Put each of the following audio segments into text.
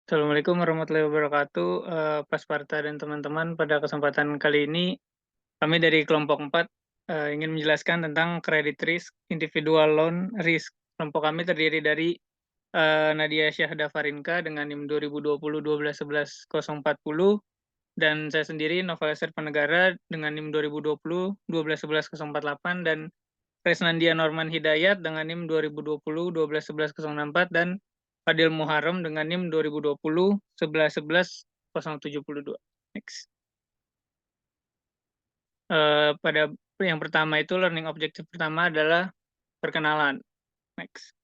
Assalamualaikum warahmatullahi wabarakatuh, Pak Sparta dan teman-teman. Pada kesempatan kali ini, kami dari kelompok 4 ingin menjelaskan tentang credit risk, individual loan risk. Kelompok kami terdiri dari Nadia Syahda Farinka dengan NIM 2020 dan saya sendiri Novel Panegara dengan NIM 2020 1211048 dan Resnandia Norman Hidayat dengan NIM 2020 1211064 dan Fadil Muharrem dengan NIM 2020 1111072. Next. Pada yang pertama itu learning objective pertama adalah perkenalan. Next.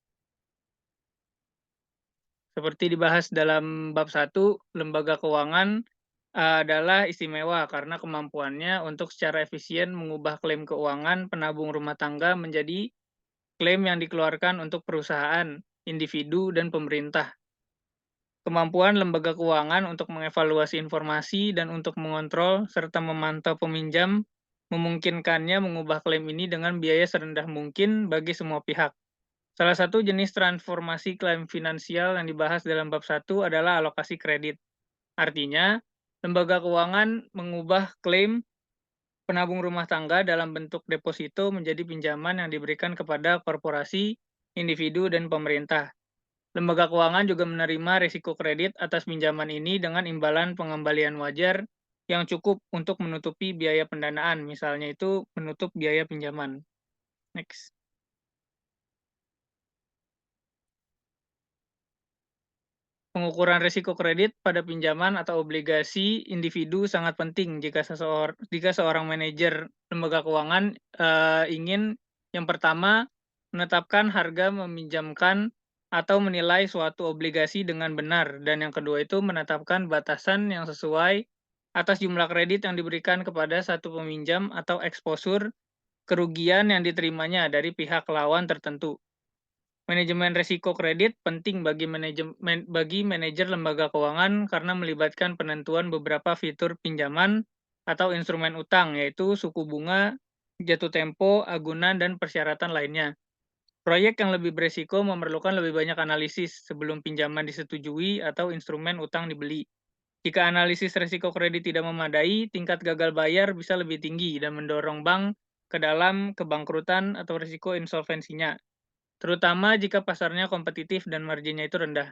Seperti dibahas dalam bab 1, lembaga keuangan adalah istimewa karena kemampuannya untuk secara efisien mengubah klaim keuangan penabung rumah tangga menjadi klaim yang dikeluarkan untuk perusahaan, individu, dan pemerintah. Kemampuan lembaga keuangan untuk mengevaluasi informasi dan untuk mengontrol serta memantau peminjam memungkinkannya mengubah klaim ini dengan biaya serendah mungkin bagi semua pihak. Salah satu jenis transformasi klaim finansial yang dibahas dalam bab 1 adalah alokasi kredit. Artinya, lembaga keuangan mengubah klaim penabung rumah tangga dalam bentuk deposito menjadi pinjaman yang diberikan kepada korporasi, individu, dan pemerintah. Lembaga keuangan juga menerima risiko kredit atas pinjaman ini dengan imbalan pengembalian wajar yang cukup untuk menutupi biaya pendanaan, misalnya itu menutup biaya pinjaman. Next. Pengukuran risiko kredit pada pinjaman atau obligasi individu sangat penting jika seorang manajer lembaga keuangan ingin yang pertama menetapkan harga meminjamkan atau menilai suatu obligasi dengan benar, dan yang kedua itu menetapkan batasan yang sesuai atas jumlah kredit yang diberikan kepada satu peminjam atau eksposur kerugian yang diterimanya dari pihak lawan tertentu. Manajemen risiko kredit penting bagi manajer lembaga keuangan karena melibatkan penentuan beberapa fitur pinjaman atau instrumen utang, yaitu suku bunga, jatuh tempo, agunan, dan persyaratan lainnya. Proyek yang lebih beresiko memerlukan lebih banyak analisis sebelum pinjaman disetujui atau instrumen utang dibeli. Jika analisis risiko kredit tidak memadai, tingkat gagal bayar bisa lebih tinggi dan mendorong bank ke dalam kebangkrutan atau risiko insolvensinya, terutama jika pasarnya kompetitif dan marginnya itu rendah.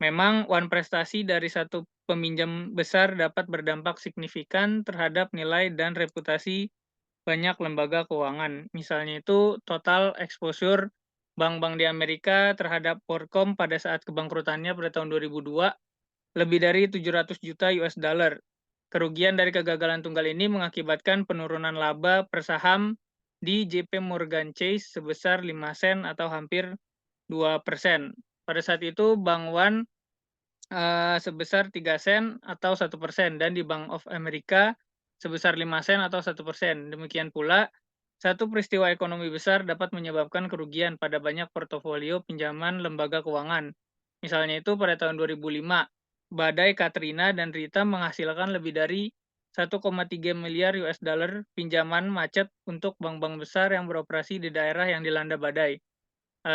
Memang, prestasi dari satu peminjam besar dapat berdampak signifikan terhadap nilai dan reputasi banyak lembaga keuangan. Misalnya itu total exposure bank-bank di Amerika terhadap WorldCom pada saat kebangkrutannya pada tahun 2002 lebih dari 700 juta US dollar. Kerugian dari kegagalan tunggal ini mengakibatkan penurunan laba per saham di JP Morgan Chase sebesar 5 sen atau hampir 2%. Pada saat itu Bank One sebesar 3 sen atau 1%, dan di Bank of America sebesar 5 sen atau 1%. Demikian pula, satu peristiwa ekonomi besar dapat menyebabkan kerugian pada banyak portofolio pinjaman lembaga keuangan. Misalnya itu pada tahun 2005, badai Katrina dan Rita menghasilkan lebih dari 1,3 miliar US dollar pinjaman macet untuk bank-bank besar yang beroperasi di daerah yang dilanda badai.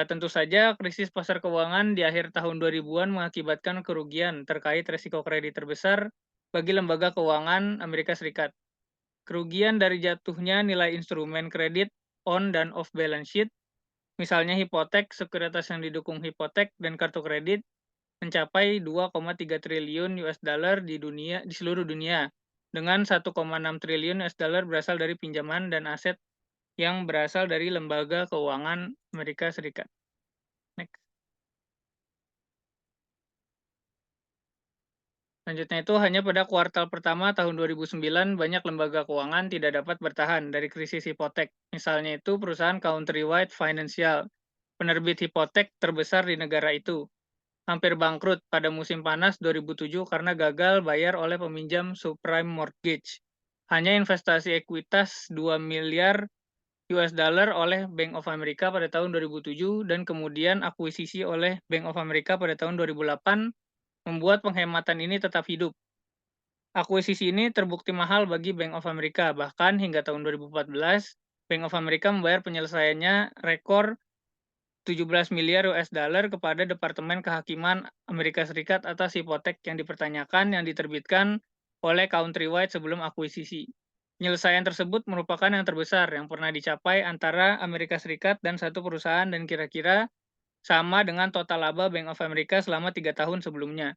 Tentu saja krisis pasar keuangan di akhir tahun 2000-an mengakibatkan kerugian terkait risiko kredit terbesar bagi lembaga keuangan Amerika Serikat. Kerugian dari jatuhnya nilai instrumen kredit on dan off balance sheet, misalnya hipotek, sekuritas yang didukung hipotek, dan kartu kredit, mencapai 2,3 triliun US dollar di seluruh dunia, dengan 1,6 triliun US dollar berasal dari pinjaman dan aset yang berasal dari lembaga keuangan Amerika Serikat. Next. Selanjutnya itu hanya pada kuartal pertama tahun 2009 banyak lembaga keuangan tidak dapat bertahan dari krisis hipotek. Misalnya itu perusahaan Countrywide Financial, penerbit hipotek terbesar di negara itu, hampir bangkrut pada musim panas 2007 karena gagal bayar oleh peminjam subprime mortgage. Hanya investasi ekuitas 2 miliar US dollar oleh Bank of America pada tahun 2007 dan kemudian akuisisi oleh Bank of America pada tahun 2008 membuat penghematan ini tetap hidup. Akuisisi ini terbukti mahal bagi Bank of America, bahkan hingga tahun 2014, Bank of America membayar penyelesaiannya rekor 17 miliar US dollar kepada Departemen Kehakiman Amerika Serikat atas hipotek yang dipertanyakan yang diterbitkan oleh Countrywide sebelum akuisisi. Penyelesaian tersebut merupakan yang terbesar yang pernah dicapai antara Amerika Serikat dan satu perusahaan dan kira-kira sama dengan total laba Bank of America selama 3 tahun sebelumnya.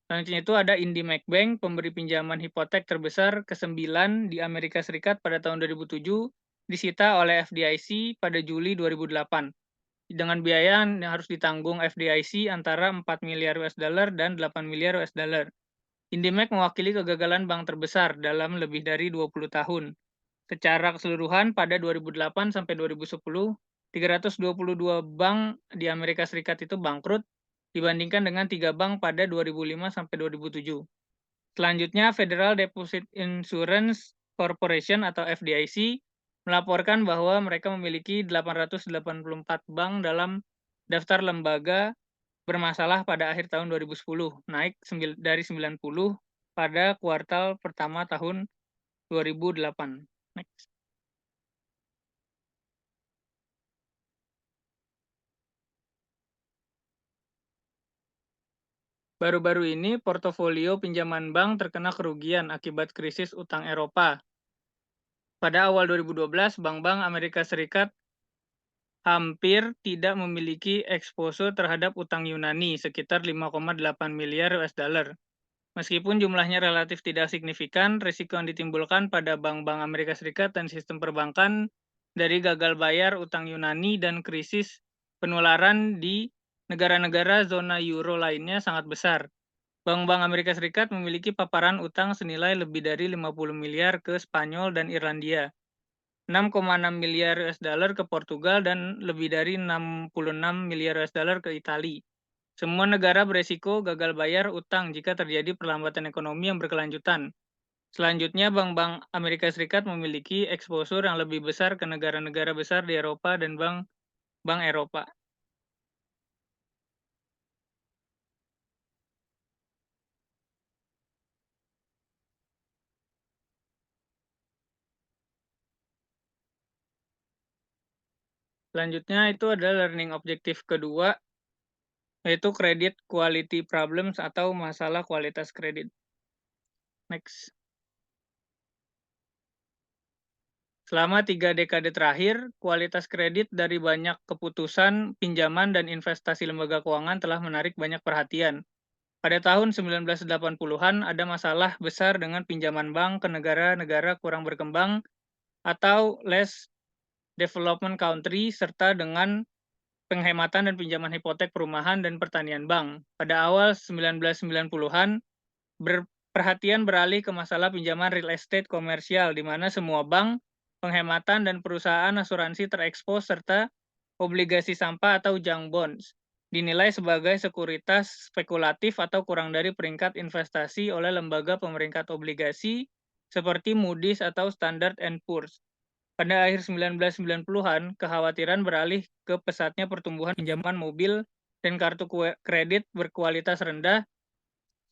Selanjutnya itu ada IndyMac Bank, pemberi pinjaman hipotek terbesar ke-9 di Amerika Serikat pada tahun 2007, disita oleh FDIC pada Juli 2008. Dengan biaya yang harus ditanggung FDIC antara 4 miliar US dollar dan 8 miliar US dollar. IndyMac mewakili kegagalan bank terbesar dalam lebih dari 20 tahun. Secara keseluruhan pada 2008 sampai 2010, 322 bank di Amerika Serikat itu bangkrut dibandingkan dengan 3 bank pada 2005 sampai 2007. Selanjutnya, Federal Deposit Insurance Corporation atau FDIC melaporkan bahwa mereka memiliki 884 bank dalam daftar lembaga bermasalah pada akhir tahun 2010, naik dari 90 pada kuartal pertama tahun 2008. Next. Baru-baru ini, portofolio pinjaman bank terkena kerugian akibat krisis utang Eropa. Pada awal 2012, bank-bank Amerika Serikat hampir tidak memiliki eksposur terhadap utang Yunani, sekitar 5,8 miliar US dollar. Meskipun jumlahnya relatif tidak signifikan, risiko yang ditimbulkan pada bank-bank Amerika Serikat dan sistem perbankan dari gagal bayar utang Yunani dan krisis penularan di negara-negara zona euro lainnya sangat besar. Bank-bank Amerika Serikat memiliki paparan utang senilai lebih dari 50 miliar ke Spanyol dan Irlandia, 6,6 miliar US dollar ke Portugal, dan lebih dari 66 miliar US dollar ke Italia. Semua negara beresiko gagal bayar utang jika terjadi perlambatan ekonomi yang berkelanjutan. Selanjutnya, bank-bank Amerika Serikat memiliki eksposur yang lebih besar ke negara-negara besar di Eropa dan bank Eropa. Selanjutnya itu adalah learning objektif kedua, yaitu credit quality problems atau masalah kualitas kredit. Next. Selama 3 dekade terakhir, kualitas kredit dari banyak keputusan, pinjaman, dan investasi lembaga keuangan telah menarik banyak perhatian. Pada tahun 1980-an, ada masalah besar dengan pinjaman bank ke negara-negara kurang berkembang atau less development country, serta dengan penghematan dan pinjaman hipotek perumahan dan pertanian bank. Pada awal 1990-an, perhatian beralih ke masalah pinjaman real estate komersial, di mana semua bank, penghematan, dan perusahaan asuransi terekspos, serta obligasi sampah atau junk bonds dinilai sebagai sekuritas spekulatif atau kurang dari peringkat investasi oleh lembaga pemeringkat obligasi seperti Moody's atau Standard and Poor's. Pada akhir 1990-an, kekhawatiran beralih ke pesatnya pertumbuhan pinjaman mobil dan kartu kredit berkualitas rendah,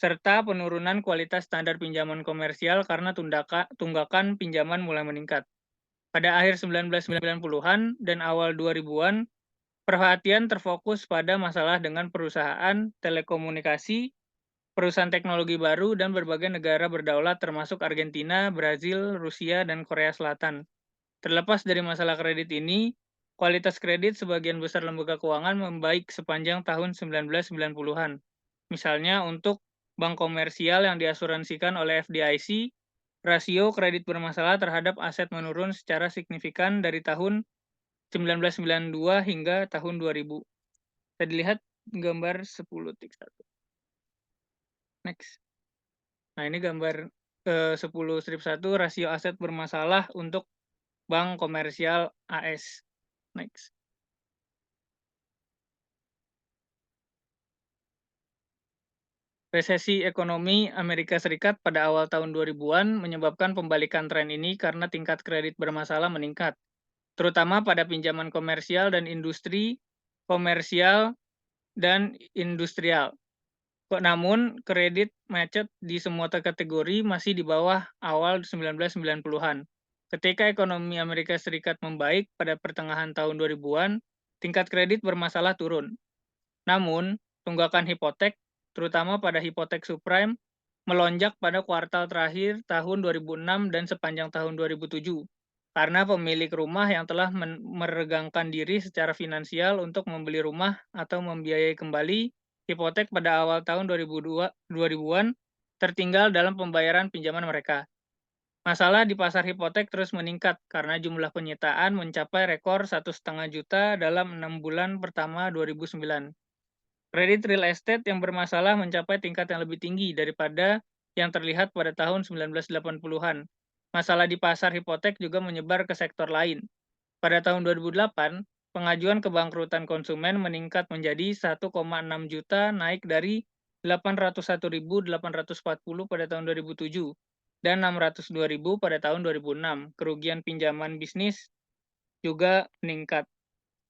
serta penurunan kualitas standar pinjaman komersial karena tunggakan pinjaman mulai meningkat. Pada akhir 1990-an dan awal 2000-an, perhatian terfokus pada masalah dengan perusahaan telekomunikasi, perusahaan teknologi baru, dan berbagai negara berdaulat termasuk Argentina, Brazil, Rusia, dan Korea Selatan. Terlepas dari masalah kredit ini, kualitas kredit sebagian besar lembaga keuangan membaik sepanjang tahun 1990-an. Misalnya untuk bank komersial yang diasuransikan oleh FDIC, rasio kredit bermasalah terhadap aset menurun secara signifikan dari tahun 1992 hingga tahun 2000. Bisa dilihat gambar 10.1. Next. Nah, ini gambar 10-1 rasio aset bermasalah untuk bank komersial AS. Next. Resesi ekonomi Amerika Serikat pada awal tahun 2000-an menyebabkan pembalikan tren ini karena tingkat kredit bermasalah meningkat, terutama pada pinjaman komersial dan industri komersial dan industrial. Namun, kredit macet di semua kategori masih di bawah awal 1990-an. Ketika ekonomi Amerika Serikat membaik pada pertengahan tahun 2000-an, tingkat kredit bermasalah turun. Namun, tunggakan hipotek, terutama pada hipotek subprime, melonjak pada kuartal terakhir tahun 2006 dan sepanjang tahun 2007 karena pemilik rumah yang telah meregangkan diri secara finansial untuk membeli rumah atau membiayai kembali hipotek pada awal tahun 2000-an tertinggal dalam pembayaran pinjaman mereka. Masalah di pasar hipotek terus meningkat karena jumlah penyitaan mencapai rekor 1,5 juta dalam 6 bulan pertama 2009. Kredit real estate yang bermasalah mencapai tingkat yang lebih tinggi daripada yang terlihat pada tahun 1980-an. Masalah di pasar hipotek juga menyebar ke sektor lain. Pada tahun 2008, pengajuan kebangkrutan konsumen meningkat menjadi 1,6 juta, naik dari 801.840 pada tahun 2007 dan 602.000 pada tahun 2006. Kerugian pinjaman bisnis juga meningkat.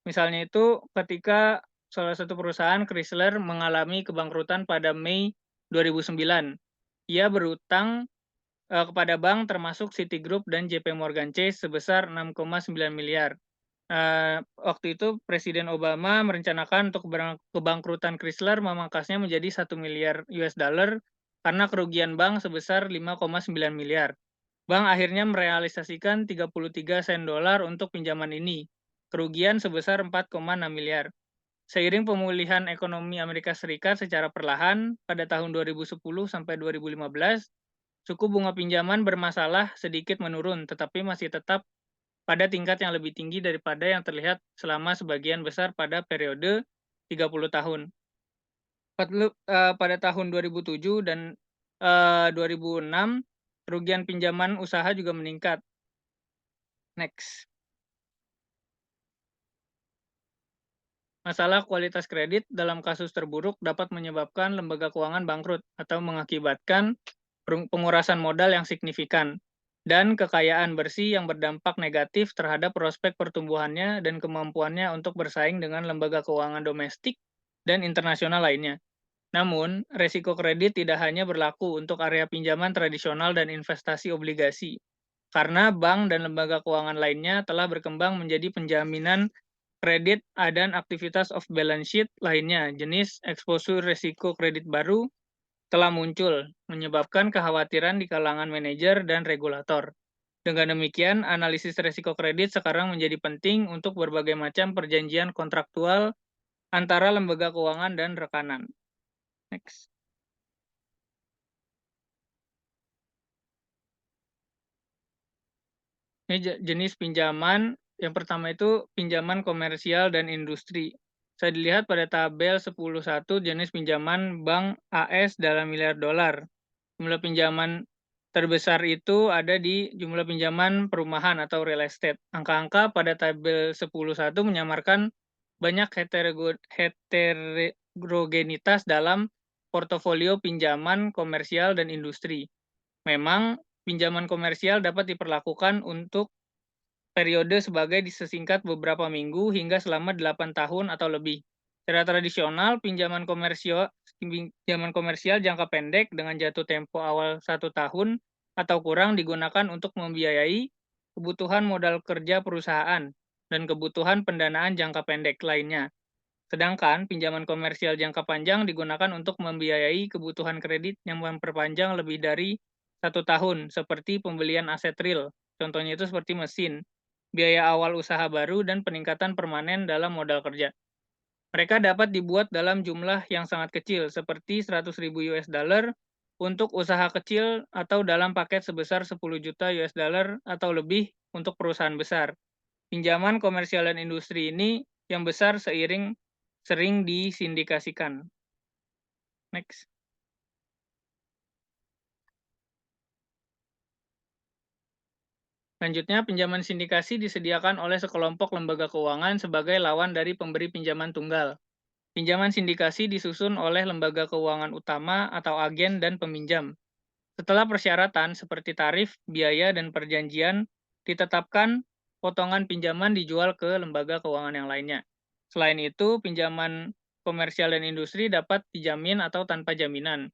Misalnya itu ketika salah satu perusahaan Chrysler mengalami kebangkrutan pada Mei 2009. Ia berutang kepada bank termasuk Citigroup dan JP Morgan Chase sebesar 6,9 miliar. Waktu itu Presiden Obama merencanakan untuk kebangkrutan Chrysler memangkasnya menjadi 1 miliar US dollar karena kerugian bank sebesar 5,9 miliar. Bank akhirnya merealisasikan 33 sen dolar untuk pinjaman ini, kerugian sebesar 4,6 miliar. Seiring pemulihan ekonomi Amerika Serikat secara perlahan pada tahun 2010 sampai 2015, suku bunga pinjaman bermasalah sedikit menurun, tetapi masih tetap pada tingkat yang lebih tinggi daripada yang terlihat selama sebagian besar pada periode 30 tahun. Pada tahun 2007 dan 2006, kerugian pinjaman usaha juga meningkat. Next. Masalah kualitas kredit dalam kasus terburuk dapat menyebabkan lembaga keuangan bangkrut atau mengakibatkan pengurasan modal yang signifikan dan kekayaan bersih yang berdampak negatif terhadap prospek pertumbuhannya dan kemampuannya untuk bersaing dengan lembaga keuangan domestik dan internasional lainnya. Namun, resiko kredit tidak hanya berlaku untuk area pinjaman tradisional dan investasi obligasi, karena bank dan lembaga keuangan lainnya telah berkembang menjadi penjaminan kredit dan aktivitas off balance sheet lainnya. Jenis eksposur resiko kredit baru telah muncul, menyebabkan kekhawatiran di kalangan manajer dan regulator. Dengan demikian, analisis resiko kredit sekarang menjadi penting untuk berbagai macam perjanjian kontraktual antara lembaga keuangan dan rekanan. Next. Ini jenis pinjaman. Yang pertama itu pinjaman komersial dan industri. Saya dilihat pada tabel 10.1 jenis pinjaman bank AS dalam miliar dolar. Jumlah pinjaman terbesar itu ada di jumlah pinjaman perumahan atau real estate. Angka-angka pada tabel 10.1 menyamarkan banyak heterogenitas dalam portofolio pinjaman komersial dan industri. Memang pinjaman komersial dapat diperlakukan untuk periode sebagai sesingkat beberapa minggu hingga selama 8 tahun atau lebih. Secara tradisional, pinjaman komersial jangka pendek dengan jatuh tempo awal 1 tahun atau kurang digunakan untuk membiayai kebutuhan modal kerja perusahaan dan kebutuhan pendanaan jangka pendek lainnya. Sedangkan pinjaman komersial jangka panjang digunakan untuk membiayai kebutuhan kredit yang memperpanjang lebih dari 1 tahun, seperti pembelian aset real. Contohnya itu seperti mesin, biaya awal usaha baru, dan peningkatan permanen dalam modal kerja. Mereka dapat dibuat dalam jumlah yang sangat kecil, seperti 100.000 US dollar untuk usaha kecil atau dalam paket sebesar 10 juta US dollar atau lebih untuk perusahaan besar. Pinjaman komersial dan industri ini yang besar sering disindikasikan. Next. Selanjutnya, pinjaman sindikasi disediakan oleh sekelompok lembaga keuangan sebagai lawan dari pemberi pinjaman tunggal. Pinjaman sindikasi disusun oleh lembaga keuangan utama atau agen dan peminjam. Setelah persyaratan seperti tarif, biaya, dan perjanjian ditetapkan, potongan pinjaman dijual ke lembaga keuangan yang lainnya. Selain itu, pinjaman komersial dan industri dapat dijamin atau tanpa jaminan.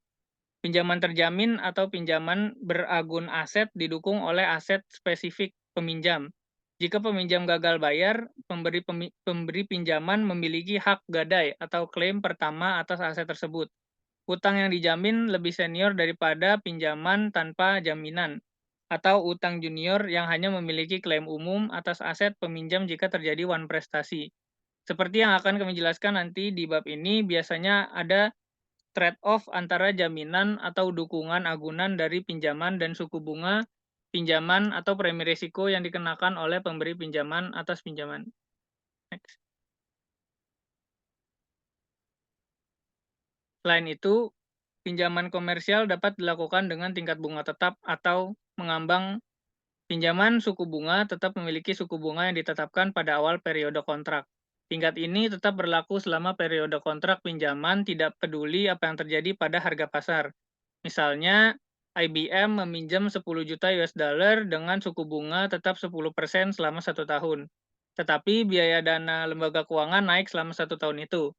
Pinjaman terjamin atau pinjaman beragun aset didukung oleh aset spesifik peminjam. Jika peminjam gagal bayar, pemberi pinjaman memiliki hak gadai atau klaim pertama atas aset tersebut. Utang yang dijamin lebih senior daripada pinjaman tanpa jaminan, atau utang junior yang hanya memiliki klaim umum atas aset peminjam jika terjadi wan prestasi. Seperti yang akan kami jelaskan nanti di bab ini, biasanya ada trade-off antara jaminan atau dukungan agunan dari pinjaman dan suku bunga pinjaman atau premi risiko yang dikenakan oleh pemberi pinjaman atas pinjaman. Next. Selain itu, pinjaman komersial dapat dilakukan dengan tingkat bunga tetap atau mengambang. Pinjaman suku bunga tetap memiliki suku bunga yang ditetapkan pada awal periode kontrak. Tingkat ini tetap berlaku selama periode kontrak pinjaman, tidak peduli apa yang terjadi pada harga pasar. Misalnya, IBM meminjam 10 juta US dollar dengan suku bunga tetap 10% selama 1 tahun. Tetapi biaya dana lembaga keuangan naik selama 1 tahun itu.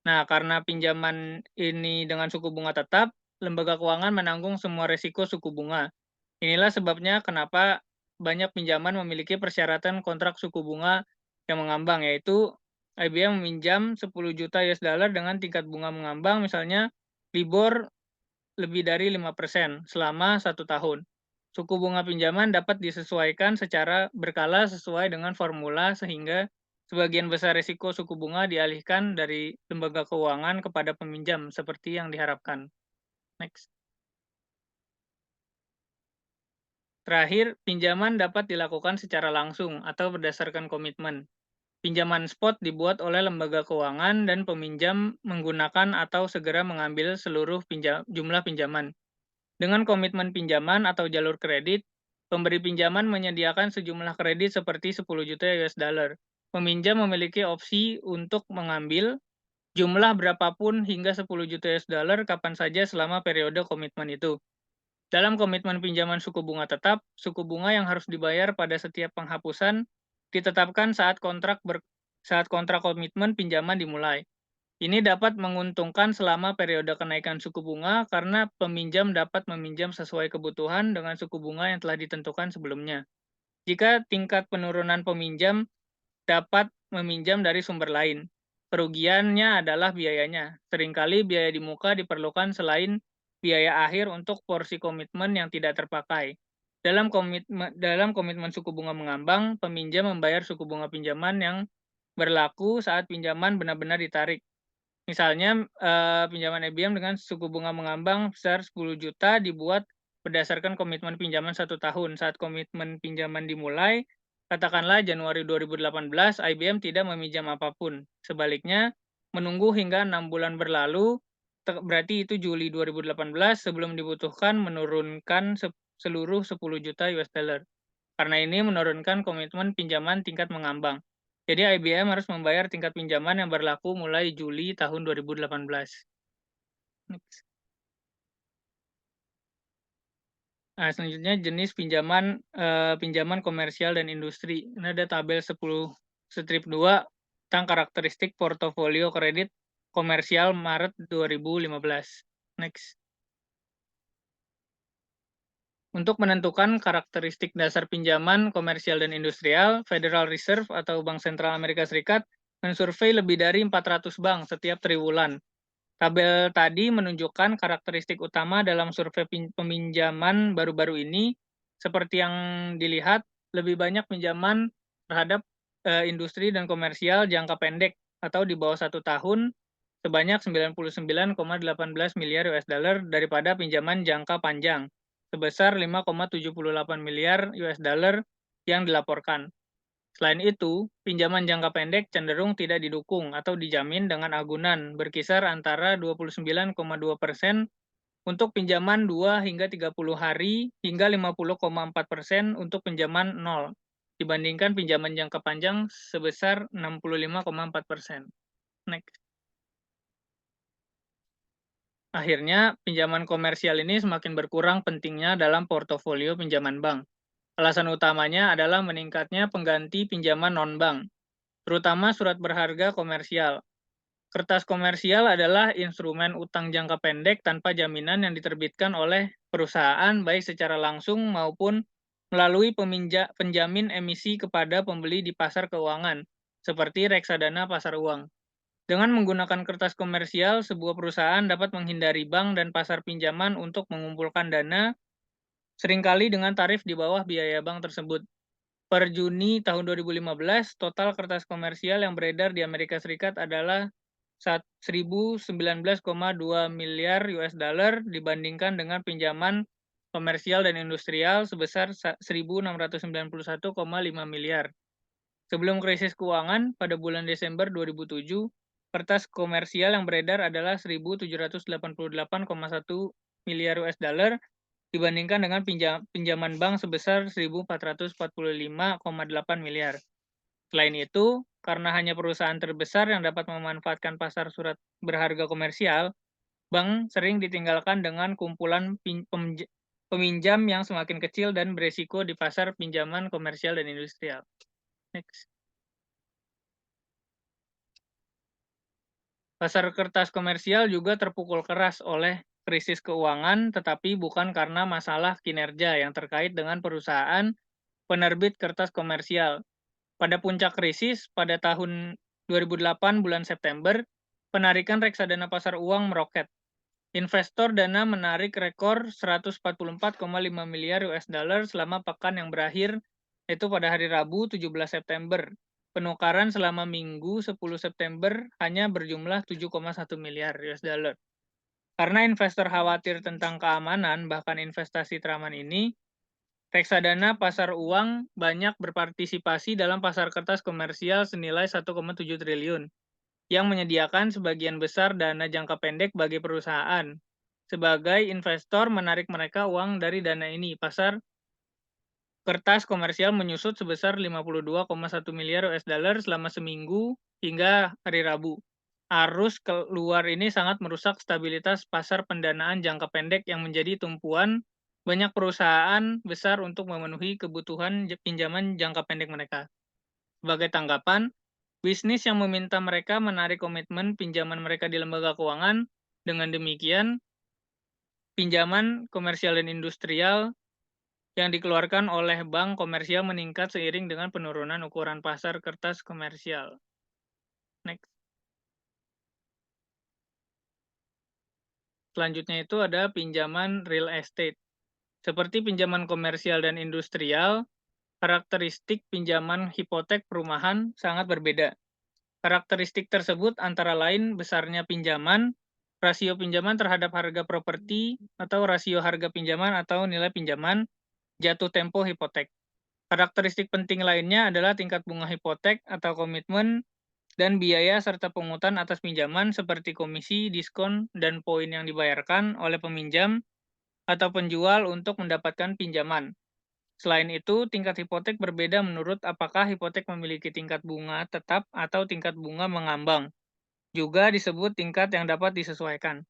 Nah, karena pinjaman ini dengan suku bunga tetap, lembaga keuangan menanggung semua risiko suku bunga. Inilah sebabnya kenapa banyak pinjaman memiliki persyaratan kontrak suku bunga yang mengambang, yaitu IBM meminjam 10 juta US dollar dengan tingkat bunga mengambang, misalnya LIBOR lebih dari 5% selama 1 tahun. Suku bunga pinjaman dapat disesuaikan secara berkala sesuai dengan formula sehingga sebagian besar risiko suku bunga dialihkan dari lembaga keuangan kepada peminjam seperti yang diharapkan. Next. Terakhir, pinjaman dapat dilakukan secara langsung atau berdasarkan komitmen. Pinjaman spot dibuat oleh lembaga keuangan dan peminjam menggunakan atau segera mengambil seluruh jumlah pinjaman. Dengan komitmen pinjaman atau jalur kredit, pemberi pinjaman menyediakan sejumlah kredit seperti 10 juta US dollar. Peminjam memiliki opsi untuk mengambil jumlah berapapun hingga 10 juta US dollar kapan saja selama periode komitmen itu. Dalam komitmen pinjaman suku bunga tetap, suku bunga yang harus dibayar pada setiap penghapusan ditetapkan saat kontrak komitmen pinjaman dimulai. Ini dapat menguntungkan selama periode kenaikan suku bunga karena peminjam dapat meminjam sesuai kebutuhan dengan suku bunga yang telah ditentukan sebelumnya. Jika tingkat penurunan peminjam dapat meminjam dari sumber lain, kerugiannya adalah biayanya. Seringkali biaya di muka diperlukan selain biaya akhir untuk porsi komitmen yang tidak terpakai. Dalam komitmen suku bunga mengambang, peminjam membayar suku bunga pinjaman yang berlaku saat pinjaman benar-benar ditarik. Misalnya, pinjaman IBM dengan suku bunga mengambang besar 10 juta dibuat berdasarkan komitmen pinjaman 1 tahun. Saat komitmen pinjaman dimulai, katakanlah Januari 2018, IBM tidak meminjam apapun. Sebaliknya, menunggu hingga 6 bulan berlalu, berarti itu Juli 2018, sebelum dibutuhkan menurunkan seluruh 10 juta US dollar. Karena ini menurunkan komitmen pinjaman tingkat mengambang. Jadi IBM harus membayar tingkat pinjaman yang berlaku mulai Juli tahun 2018. Next. Nah, selanjutnya jenis pinjaman komersial dan industri. Ini ada tabel 10 strip 2 tentang karakteristik portofolio kredit komersial Maret 2015. Next. Untuk menentukan karakteristik dasar pinjaman komersial dan industrial, Federal Reserve atau Bank Sentral Amerika Serikat mensurvei lebih dari 400 bank setiap triwulan. Tabel tadi menunjukkan karakteristik utama dalam survei peminjaman baru-baru ini. Seperti yang dilihat, lebih banyak pinjaman terhadap industri dan komersial jangka pendek atau di bawah 1 tahun sebanyak 99,18 miliar US dollar daripada pinjaman jangka panjang sebesar 5,78 miliar US dollar yang dilaporkan. Selain itu, pinjaman jangka pendek cenderung tidak didukung atau dijamin dengan agunan berkisar antara 29,2% untuk pinjaman 2 hingga 30 hari hingga 50,4% untuk pinjaman 0 dibandingkan pinjaman jangka panjang sebesar 65,4%. Next. Akhirnya, pinjaman komersial ini semakin berkurang pentingnya dalam portofolio pinjaman bank. Alasan utamanya adalah meningkatnya pengganti pinjaman non-bank, terutama surat berharga komersial. Kertas komersial adalah instrumen utang jangka pendek tanpa jaminan yang diterbitkan oleh perusahaan baik secara langsung maupun melalui penjamin emisi kepada pembeli di pasar keuangan, seperti reksadana pasar uang. Dengan menggunakan kertas komersial, sebuah perusahaan dapat menghindari bank dan pasar pinjaman untuk mengumpulkan dana, seringkali dengan tarif di bawah biaya bank tersebut. Per Juni tahun 2015, total kertas komersial yang beredar di Amerika Serikat adalah 1.019,2 miliar US dollar dibandingkan dengan pinjaman komersial dan industrial sebesar 1.691,5 miliar. Sebelum krisis keuangan pada bulan Desember 2007, kertas komersial yang beredar adalah 1.788,1 miliar US dollar dibandingkan dengan pinjaman bank sebesar 1.445,8 miliar. Selain itu, karena hanya perusahaan terbesar yang dapat memanfaatkan pasar surat berharga komersial, bank sering ditinggalkan dengan kumpulan peminjam yang semakin kecil dan beresiko di pasar pinjaman komersial dan industrial. Next. Pasar kertas komersial juga terpukul keras oleh krisis keuangan, tetapi bukan karena masalah kinerja yang terkait dengan perusahaan penerbit kertas komersial. Pada puncak krisis pada tahun 2008 bulan September, penarikan reksadana pasar uang meroket. Investor dana menarik rekor 144,5 miliar US dollar selama pekan yang berakhir, yaitu pada hari Rabu 17 September. Penukaran selama Minggu 10 September hanya berjumlah 7,1 miliar US dollar. Karena investor khawatir tentang keamanan, bahkan investasi teraman ini, reksadana pasar uang banyak berpartisipasi dalam pasar kertas komersial senilai 1,7 triliun, yang menyediakan sebagian besar dana jangka pendek bagi perusahaan. Sebagai investor menarik mereka uang dari dana ini, pasar kertas komersial menyusut sebesar 52,1 miliar US dollar selama seminggu hingga hari Rabu. Arus keluar ini sangat merusak stabilitas pasar pendanaan jangka pendek yang menjadi tumpuan banyak perusahaan besar untuk memenuhi kebutuhan pinjaman jangka pendek mereka. Sebagai tanggapan, bisnis yang meminta mereka menarik komitmen pinjaman mereka di lembaga keuangan. Dengan demikian, pinjaman komersial dan industrial yang dikeluarkan oleh bank komersial meningkat seiring dengan penurunan ukuran pasar kertas komersial. Next. Selanjutnya itu ada pinjaman real estate. Seperti pinjaman komersial dan industrial, karakteristik pinjaman hipotek perumahan sangat berbeda. Karakteristik tersebut antara lain besarnya pinjaman, rasio pinjaman terhadap harga properti, atau rasio harga pinjaman atau nilai pinjaman, jatuh tempo hipotek. Karakteristik penting lainnya adalah tingkat bunga hipotek atau komitmen dan biaya serta pungutan atas pinjaman seperti komisi, diskon, dan poin yang dibayarkan oleh peminjam atau penjual untuk mendapatkan pinjaman. Selain itu, tingkat hipotek berbeda menurut apakah hipotek memiliki tingkat bunga tetap atau tingkat bunga mengambang. Juga disebut tingkat yang dapat disesuaikan.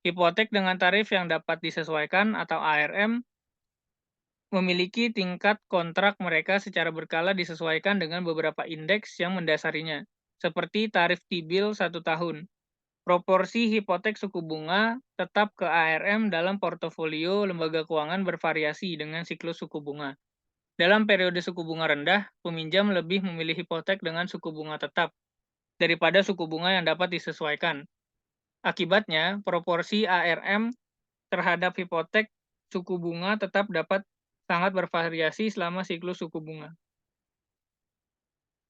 Hipotek dengan tarif yang dapat disesuaikan atau ARM memiliki tingkat kontrak mereka secara berkala disesuaikan dengan beberapa indeks yang mendasarinya, seperti tarif T-bill 1 tahun. Proporsi hipotek suku bunga tetap ke ARM dalam portofolio lembaga keuangan bervariasi dengan siklus suku bunga. Dalam periode suku bunga rendah, peminjam lebih memilih hipotek dengan suku bunga tetap daripada suku bunga yang dapat disesuaikan. Akibatnya, proporsi ARM terhadap hipotek suku bunga tetap dapat sangat bervariasi selama siklus suku bunga.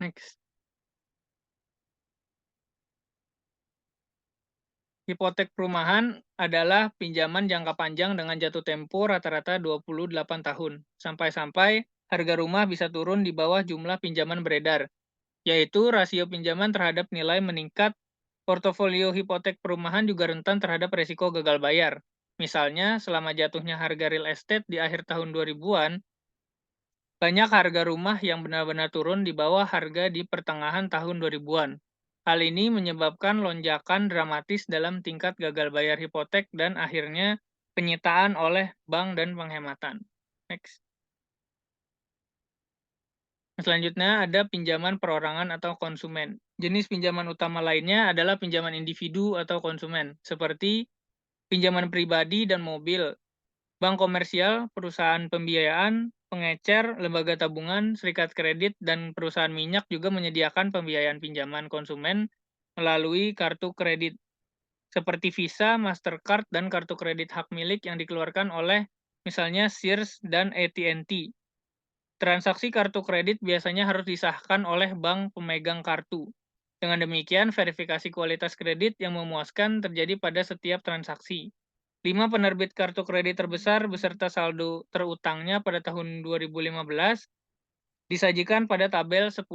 Next. Hipotek perumahan adalah pinjaman jangka panjang dengan jatuh tempo rata-rata 28 tahun, sampai-sampai harga rumah bisa turun di bawah jumlah pinjaman beredar, yaitu rasio pinjaman terhadap nilai meningkat. Portofolio hipotek perumahan juga rentan terhadap resiko gagal bayar. Misalnya, selama jatuhnya harga real estate di akhir tahun 2000-an, banyak harga rumah yang benar-benar turun di bawah harga di pertengahan tahun 2000-an. Hal ini menyebabkan lonjakan dramatis dalam tingkat gagal bayar hipotek dan akhirnya penyitaan oleh bank dan penghematan. Next. Selanjutnya ada pinjaman perorangan atau konsumen. Jenis pinjaman utama lainnya adalah pinjaman individu atau konsumen, seperti pinjaman pribadi dan mobil, bank komersial, perusahaan pembiayaan, pengecer, lembaga tabungan, serikat kredit, dan perusahaan minyak juga menyediakan pembiayaan pinjaman konsumen melalui kartu kredit, seperti Visa, Mastercard, dan kartu kredit hak milik yang dikeluarkan oleh misalnya Sears dan AT&T. Transaksi kartu kredit biasanya harus disahkan oleh bank pemegang kartu. Dengan demikian, verifikasi kualitas kredit yang memuaskan terjadi pada setiap transaksi. 5 penerbit kartu kredit terbesar beserta saldo terutangnya pada tahun 2015 disajikan pada tabel 10-5.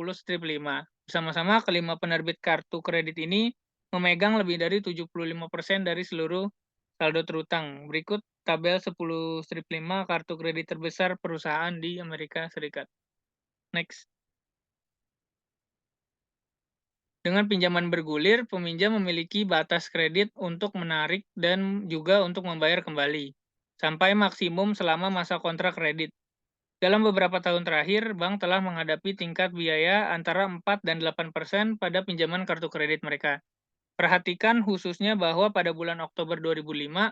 Bersama-sama, kelima penerbit kartu kredit ini memegang lebih dari 75% dari seluruh saldo terutang. Berikut tabel 10-5 kartu kredit terbesar perusahaan di Amerika Serikat. Next. Dengan pinjaman bergulir, peminjam memiliki batas kredit untuk menarik dan juga untuk membayar kembali, sampai maksimum selama masa kontrak kredit. Dalam beberapa tahun terakhir, bank telah menghadapi tingkat biaya antara 4 dan 8% pada pinjaman kartu kredit mereka. Perhatikan khususnya bahwa pada bulan Oktober 2005,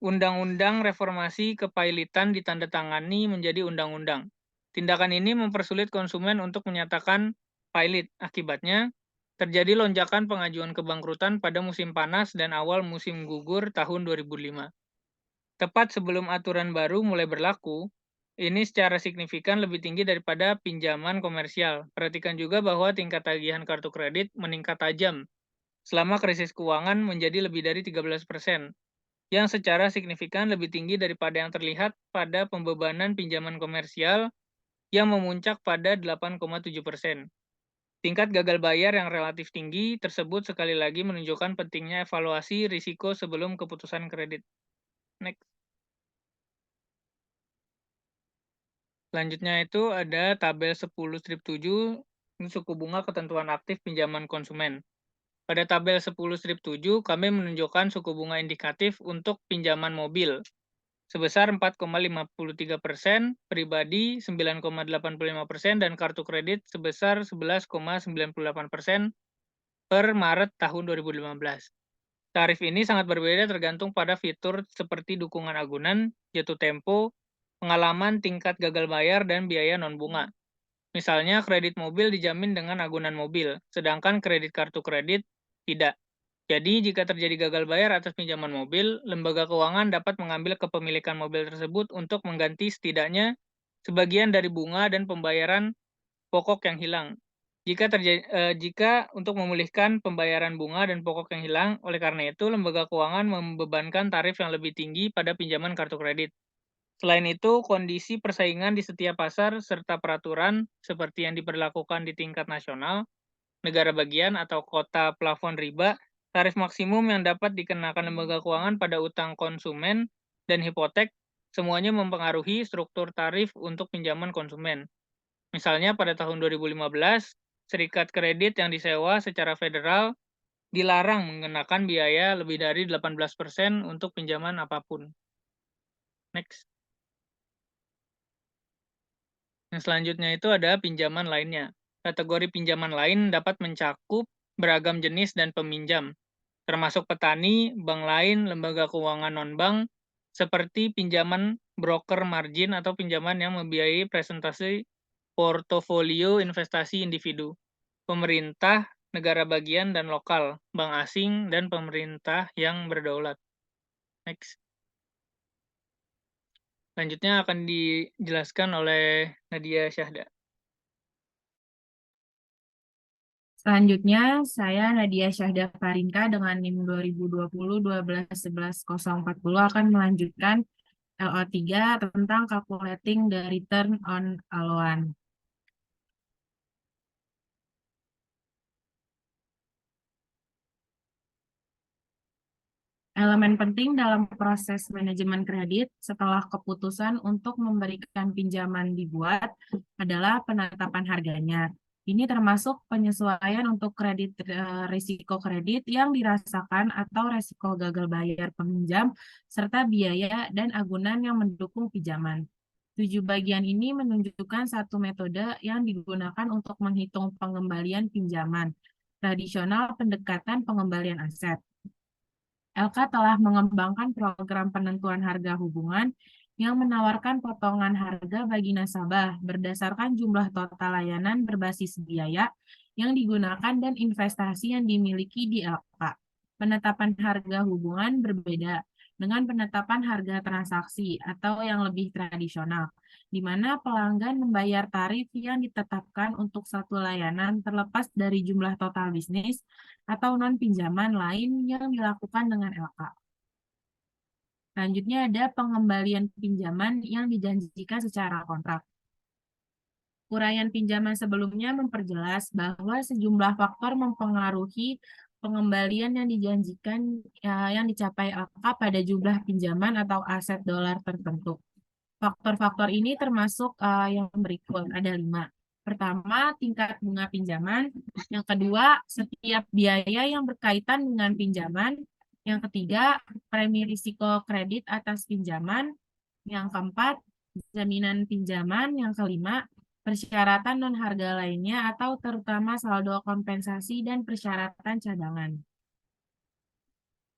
Undang-Undang Reformasi Kepailitan ditandatangani menjadi undang-undang. Tindakan ini mempersulit konsumen untuk menyatakan pailit. Akibatnya, terjadi lonjakan pengajuan kebangkrutan pada musim panas dan awal musim gugur tahun 2005. Tepat sebelum aturan baru mulai berlaku, ini secara signifikan lebih tinggi daripada pinjaman komersial. Perhatikan juga bahwa tingkat tagihan kartu kredit meningkat tajam selama krisis keuangan menjadi lebih dari 13%, yang secara signifikan lebih tinggi daripada yang terlihat pada pembebanan pinjaman komersial yang memuncak pada 8,7%. Tingkat gagal bayar yang relatif tinggi tersebut sekali lagi menunjukkan pentingnya evaluasi risiko sebelum keputusan kredit. Next. Selanjutnya itu ada tabel 10-7 suku bunga ketentuan aktif pinjaman konsumen. Pada tabel 10-7 kami menunjukkan suku bunga indikatif untuk pinjaman mobil sebesar 4,53%, pribadi 9,85%, dan kartu kredit sebesar 11,98% per Maret tahun 2015. Tarif ini sangat berbeda tergantung pada fitur seperti dukungan agunan, jatuh tempo, pengalaman tingkat gagal bayar, dan biaya non-bunga. Misalnya, kredit mobil dijamin dengan agunan mobil, sedangkan kredit kartu kredit tidak. Jadi, jika terjadi gagal bayar atas pinjaman mobil, lembaga keuangan dapat mengambil kepemilikan mobil tersebut untuk mengganti setidaknya sebagian dari bunga dan pembayaran pokok yang hilang. Jika untuk memulihkan pembayaran bunga dan pokok yang hilang, oleh karena itu lembaga keuangan membebankan tarif yang lebih tinggi pada pinjaman kartu kredit. Selain itu, kondisi persaingan di setiap pasar serta peraturan seperti yang diberlakukan di tingkat nasional, negara bagian atau kota plafon riba, tarif maksimum yang dapat dikenakan lembaga keuangan pada utang konsumen dan hipotek, semuanya mempengaruhi struktur tarif untuk pinjaman konsumen. Misalnya pada tahun 2015, serikat kredit yang disewa secara federal dilarang mengenakan biaya lebih dari 18% untuk pinjaman apapun. Next. Yang selanjutnya itu ada pinjaman lainnya. Kategori pinjaman lain dapat mencakup beragam jenis dan peminjam, termasuk petani, bank lain, lembaga keuangan non-bank, seperti pinjaman broker margin atau pinjaman yang membiayai presentasi portofolio investasi individu, pemerintah, negara bagian dan lokal, bank asing, dan pemerintah yang berdaulat. Next. Selanjutnya akan dijelaskan oleh Nadia Syahda. Selanjutnya, saya Nadia Syahda Farinka dengan NIM 2020-12-11-040 akan melanjutkan LO3 tentang calculating the return on loan. Elemen penting dalam proses manajemen kredit setelah keputusan untuk memberikan pinjaman dibuat adalah penetapan harganya. Ini termasuk penyesuaian untuk risiko kredit yang dirasakan atau risiko gagal bayar peminjam, serta biaya dan agunan yang mendukung pinjaman. 7 bagian ini menunjukkan satu metode yang digunakan untuk menghitung pengembalian pinjaman, tradisional pendekatan pengembalian aset. LK telah mengembangkan program penentuan harga hubungan yang menawarkan potongan harga bagi nasabah berdasarkan jumlah total layanan berbasis biaya yang digunakan dan investasi yang dimiliki di LK. Penetapan harga hubungan berbeda dengan penetapan harga transaksi atau yang lebih tradisional, di mana pelanggan membayar tarif yang ditetapkan untuk satu layanan terlepas dari jumlah total bisnis atau non-pinjaman lain yang dilakukan dengan LK. Selanjutnya ada pengembalian pinjaman yang dijanjikan secara kontrak. Uraian pinjaman sebelumnya memperjelas bahwa sejumlah faktor mempengaruhi pengembalian yang dijanjikan yang dicapai LK pada jumlah pinjaman atau aset dolar tertentu. Faktor-faktor ini termasuk yang berikut, ada 5. Pertama, tingkat bunga pinjaman. Yang kedua, setiap biaya yang berkaitan dengan pinjaman. Yang ketiga, premi risiko kredit atas pinjaman. Yang keempat, jaminan pinjaman. Yang kelima, persyaratan non-harga lainnya atau terutama saldo kompensasi dan persyaratan cadangan.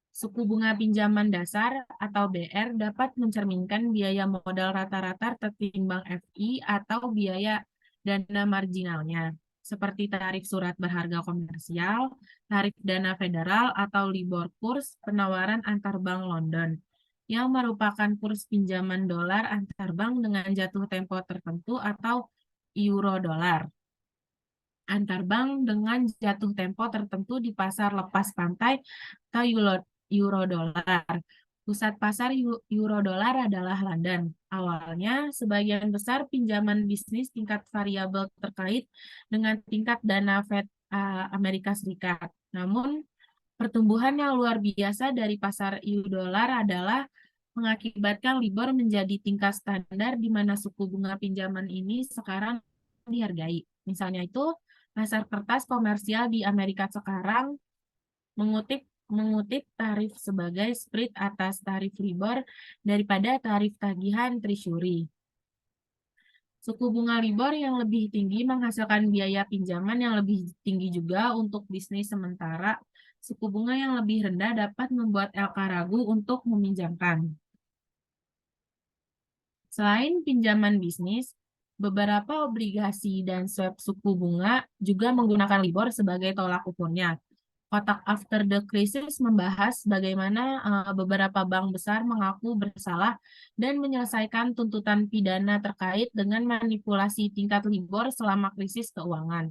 Suku bunga pinjaman dasar atau BR dapat mencerminkan biaya modal rata-rata tertimbang FI atau biaya dana marginalnya, seperti tarif surat berharga komersial, tarif dana federal atau LIBOR kurs penawaran antar bank London, yang merupakan kurs pinjaman dolar antar bank dengan jatuh tempo tertentu atau euro dolar. Antar bank dengan jatuh tempo tertentu di pasar lepas pantai atau euro dolar. Pusat pasar euro dolar adalah London. Awalnya, sebagian besar pinjaman bisnis tingkat variabel terkait dengan tingkat dana Fed Amerika Serikat. Namun, pertumbuhan yang luar biasa dari pasar euro dolar adalah mengakibatkan LIBOR menjadi tingkat standar di mana suku bunga pinjaman ini sekarang dihargai. Misalnya itu, pasar kertas komersial di Amerika sekarang mengutip tarif sebagai spread atas tarif LIBOR daripada tarif tagihan Treasury. Suku bunga LIBOR yang lebih tinggi menghasilkan biaya pinjaman yang lebih tinggi juga untuk bisnis, sementara suku bunga yang lebih rendah dapat membuat LK ragu untuk meminjamkan. Selain pinjaman bisnis, beberapa obligasi dan swap suku bunga juga menggunakan LIBOR sebagai tolak ukurnya. Kotak After the Crisis membahas bagaimana beberapa bank besar mengaku bersalah dan menyelesaikan tuntutan pidana terkait dengan manipulasi tingkat LIBOR selama krisis keuangan.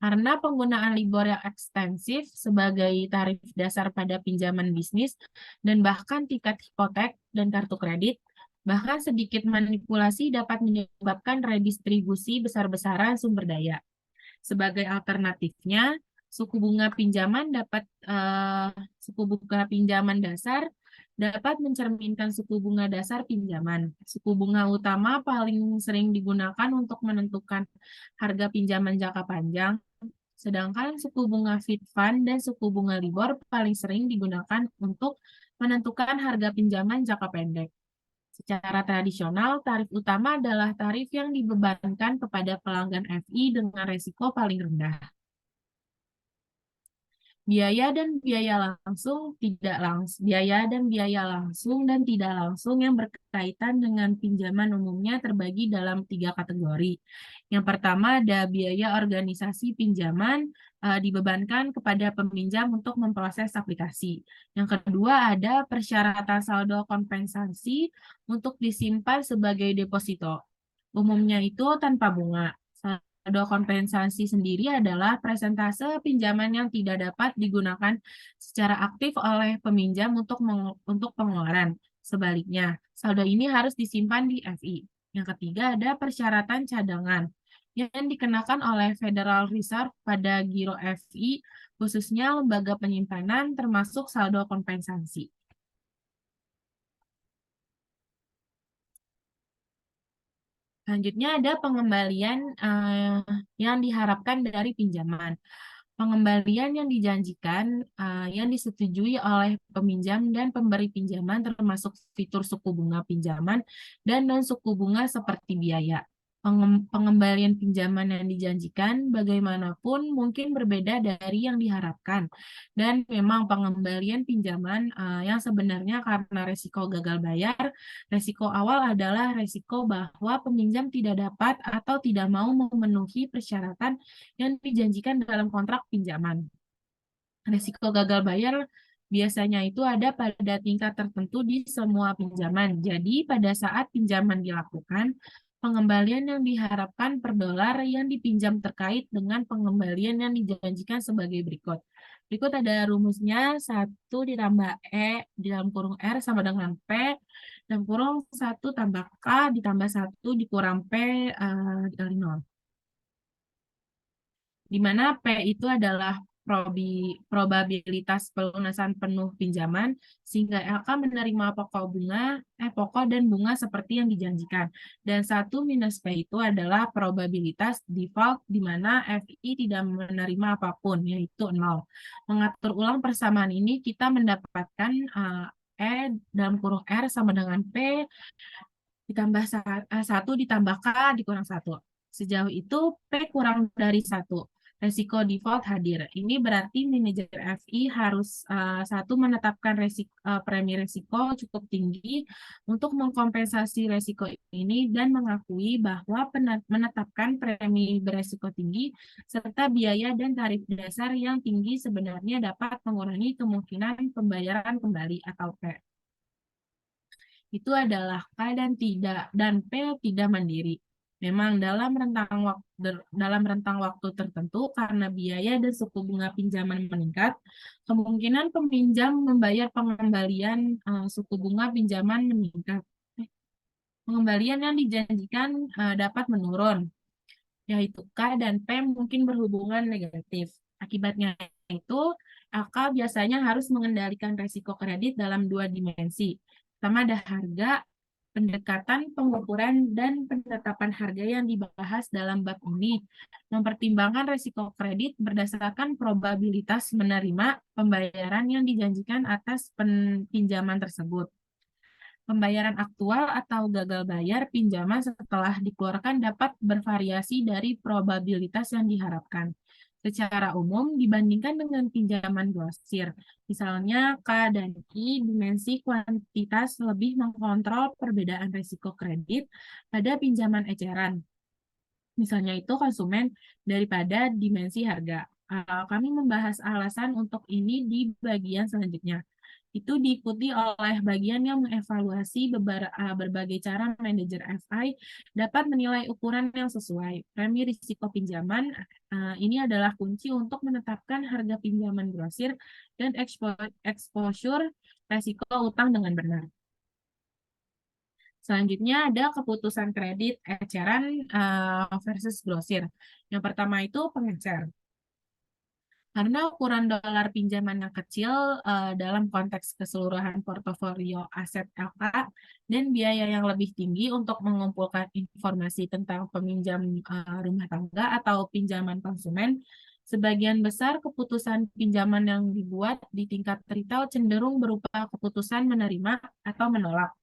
Karena penggunaan LIBOR yang ekstensif sebagai tarif dasar pada pinjaman bisnis dan bahkan tingkat hipotek dan kartu kredit, bahkan sedikit manipulasi dapat menyebabkan redistribusi besar-besaran sumber daya. Sebagai alternatifnya, suku bunga pinjaman dasar dapat mencerminkan suku bunga dasar pinjaman. Suku bunga utama paling sering digunakan untuk menentukan harga pinjaman jangka panjang, sedangkan suku bunga Fed Fund dan suku bunga LIBOR paling sering digunakan untuk menentukan harga pinjaman jangka pendek. Secara tradisional, tarif utama adalah tarif yang dibebankan kepada pelanggan FI dengan risiko paling rendah. Biaya dan biaya langsung dan tidak langsung yang berkaitan dengan pinjaman umumnya terbagi dalam 3 kategori. Yang pertama ada biaya organisasi pinjaman dibebankan kepada peminjam untuk memproses aplikasi. Yang kedua ada persyaratan saldo kompensasi untuk disimpan sebagai deposito. Umumnya itu tanpa bunga. Saldo kompensasi sendiri adalah persentase pinjaman yang tidak dapat digunakan secara aktif oleh peminjam untuk pengeluaran. Sebaliknya, saldo ini harus disimpan di FI. Yang ketiga ada persyaratan cadangan yang dikenakan oleh Federal Reserve pada giro FI, khususnya lembaga penyimpanan termasuk saldo kompensasi. Selanjutnya ada pengembalian yang diharapkan dari pinjaman. Pengembalian yang dijanjikan yang disetujui oleh peminjam dan pemberi pinjaman termasuk fitur suku bunga pinjaman dan non suku bunga seperti biaya. Pengembalian pinjaman yang dijanjikan bagaimanapun mungkin berbeda dari yang diharapkan. Dan memang pengembalian pinjaman yang sebenarnya karena resiko gagal bayar, resiko awal adalah resiko bahwa peminjam tidak dapat atau tidak mau memenuhi persyaratan yang dijanjikan dalam kontrak pinjaman. Risiko gagal bayar biasanya itu ada pada tingkat tertentu di semua pinjaman. Jadi pada saat pinjaman dilakukan, pengembalian yang diharapkan per dolar yang dipinjam terkait dengan pengembalian yang dijanjikan sebagai berikut. Berikut ada rumusnya, 1 ditambah E di dalam kurung R sama dengan P, dan kurung 1 tambah K ditambah 1 dikurang P dikali 0. Di mana P itu adalah probabilitas pelunasan penuh pinjaman, sehingga LK menerima pokok dan bunga seperti yang dijanjikan. Dan 1 minus P itu adalah probabilitas default, di mana FI tidak menerima apapun, yaitu 0. Mengatur ulang persamaan ini, kita mendapatkan E dalam kurung R sama dengan P ditambah 1 ditambah K dikurang 1. Sejauh itu P kurang dari 1. Resiko default hadir. Ini berarti manajer FI harus menetapkan premi resiko cukup tinggi untuk mengkompensasi resiko ini dan mengakui bahwa menetapkan premi beresiko tinggi serta biaya dan tarif dasar yang tinggi sebenarnya dapat mengurangi kemungkinan pembayaran kembali atau P. Itu adalah K dan P tidak mandiri. Memang dalam rentang waktu tertentu karena biaya dan suku bunga pinjaman meningkat, kemungkinan peminjam membayar pengembalian suku bunga pinjaman meningkat. Pengembalian yang dijanjikan dapat menurun, yaitu K dan P mungkin berhubungan negatif. Akibatnya itu, LK biasanya harus mengendalikan risiko kredit dalam 2 dimensi. Pertama ada harga, pendekatan, pengukuran, dan penetapan harga yang dibahas dalam bab ini. Mempertimbangkan risiko kredit berdasarkan probabilitas menerima pembayaran yang dijanjikan atas pinjaman tersebut. Pembayaran aktual atau gagal bayar pinjaman setelah dikeluarkan dapat bervariasi dari probabilitas yang diharapkan. Secara umum, dibandingkan dengan pinjaman grosir, misalnya K dan I, dimensi kuantitas lebih mengontrol perbedaan risiko kredit pada pinjaman eceran. Misalnya itu konsumen daripada dimensi harga. Kami membahas alasan untuk ini di bagian selanjutnya. Itu diikuti oleh bagian yang mengevaluasi berbagai cara manajer FI dapat menilai ukuran yang sesuai. Premi risiko pinjaman ini adalah kunci untuk menetapkan harga pinjaman grosir dan exposure risiko utang dengan benar. Selanjutnya ada keputusan kredit eceran versus grosir. Yang pertama itu pengecer. Karena ukuran dolar pinjaman yang kecil dalam konteks keseluruhan portofolio aset LK dan biaya yang lebih tinggi untuk mengumpulkan informasi tentang peminjam rumah tangga atau pinjaman konsumen, sebagian besar keputusan pinjaman yang dibuat di tingkat retail cenderung berupa keputusan menerima atau menolak.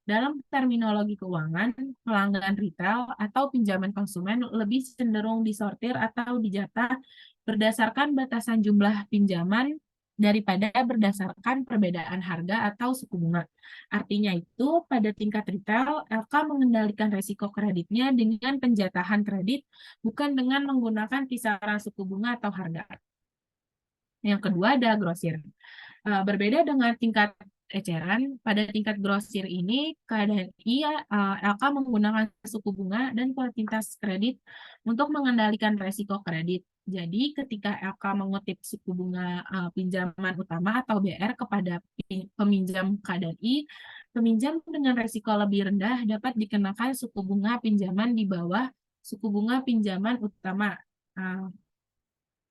Dalam terminologi keuangan, pelanggan retail atau pinjaman konsumen lebih cenderung disortir atau dijatah berdasarkan batasan jumlah pinjaman daripada berdasarkan perbedaan harga atau suku bunga. Artinya itu, pada tingkat retail, LK mengendalikan risiko kreditnya dengan penjatahan kredit, bukan dengan menggunakan kisaran suku bunga atau harga. Yang kedua ada grosir. Berbeda dengan tingkat eceran, pada tingkat grosir ini keadaan LK menggunakan suku bunga dan kuantitas kredit untuk mengendalikan resiko kredit. Jadi ketika LK mengutip suku bunga pinjaman utama atau BR kepada peminjam KDI, peminjam dengan resiko lebih rendah dapat dikenakan suku bunga pinjaman di bawah suku bunga pinjaman utama.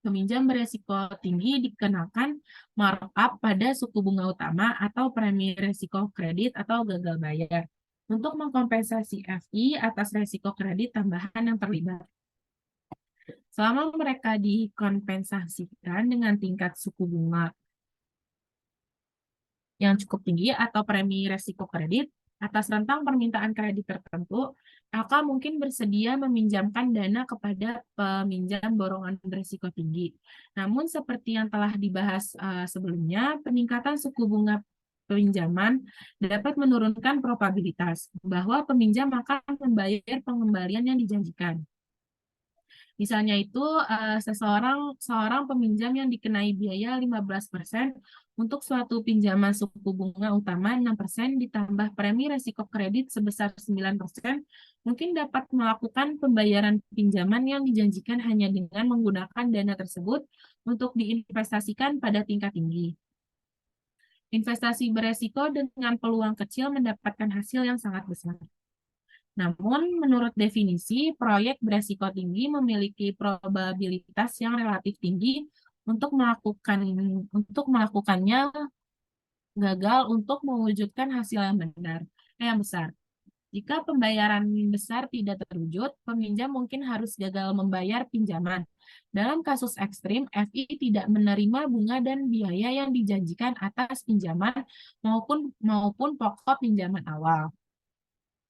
Peminjam beresiko tinggi dikenakan markup pada suku bunga utama atau premi resiko kredit atau gagal bayar untuk mengkompensasi FI atas resiko kredit tambahan yang terlibat. Selama mereka dikompensasikan dengan tingkat suku bunga yang cukup tinggi atau premi resiko kredit, Atas rentang permintaan kredit tertentu, LK mungkin bersedia meminjamkan dana kepada peminjam borongan berisiko tinggi. Namun seperti yang telah dibahas sebelumnya, peningkatan suku bunga pinjaman dapat menurunkan probabilitas bahwa peminjam akan membayar pengembalian yang dijanjikan. Misalnya itu seorang peminjam yang dikenai biaya 15% untuk suatu pinjaman suku bunga utama 6% ditambah premi resiko kredit sebesar 9%, mungkin dapat melakukan pembayaran pinjaman yang dijanjikan hanya dengan menggunakan dana tersebut untuk diinvestasikan pada tingkat tinggi. Investasi beresiko dengan peluang kecil mendapatkan hasil yang sangat besar. Namun, menurut definisi, proyek beresiko tinggi memiliki probabilitas yang relatif tinggi untuk melakukannya gagal untuk mewujudkan hasil yang besar. Jika pembayaran besar tidak terwujud, peminjam mungkin harus gagal membayar pinjaman. Dalam kasus ekstrim, FI tidak menerima bunga dan biaya yang dijanjikan atas pinjaman maupun pokok pinjaman awal.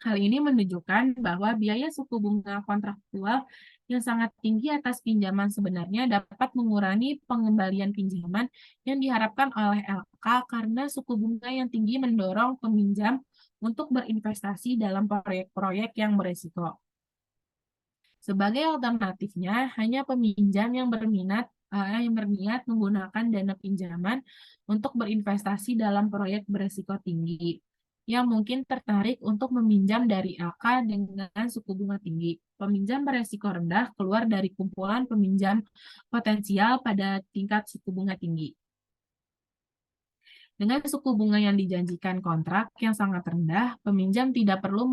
Hal ini menunjukkan bahwa biaya suku bunga kontraktual yang sangat tinggi atas pinjaman sebenarnya dapat mengurangi pengembalian pinjaman yang diharapkan oleh LK karena suku bunga yang tinggi mendorong peminjam untuk berinvestasi dalam proyek-proyek yang berisiko. Sebagai alternatifnya, hanya peminjam yang berniat menggunakan dana pinjaman untuk berinvestasi dalam proyek berisiko tinggi yang mungkin tertarik untuk meminjam dari LK dengan suku bunga tinggi. Peminjam beresiko rendah keluar dari kumpulan peminjam potensial pada tingkat suku bunga tinggi. Dengan suku bunga yang dijanjikan kontrak yang sangat rendah, peminjam tidak perlu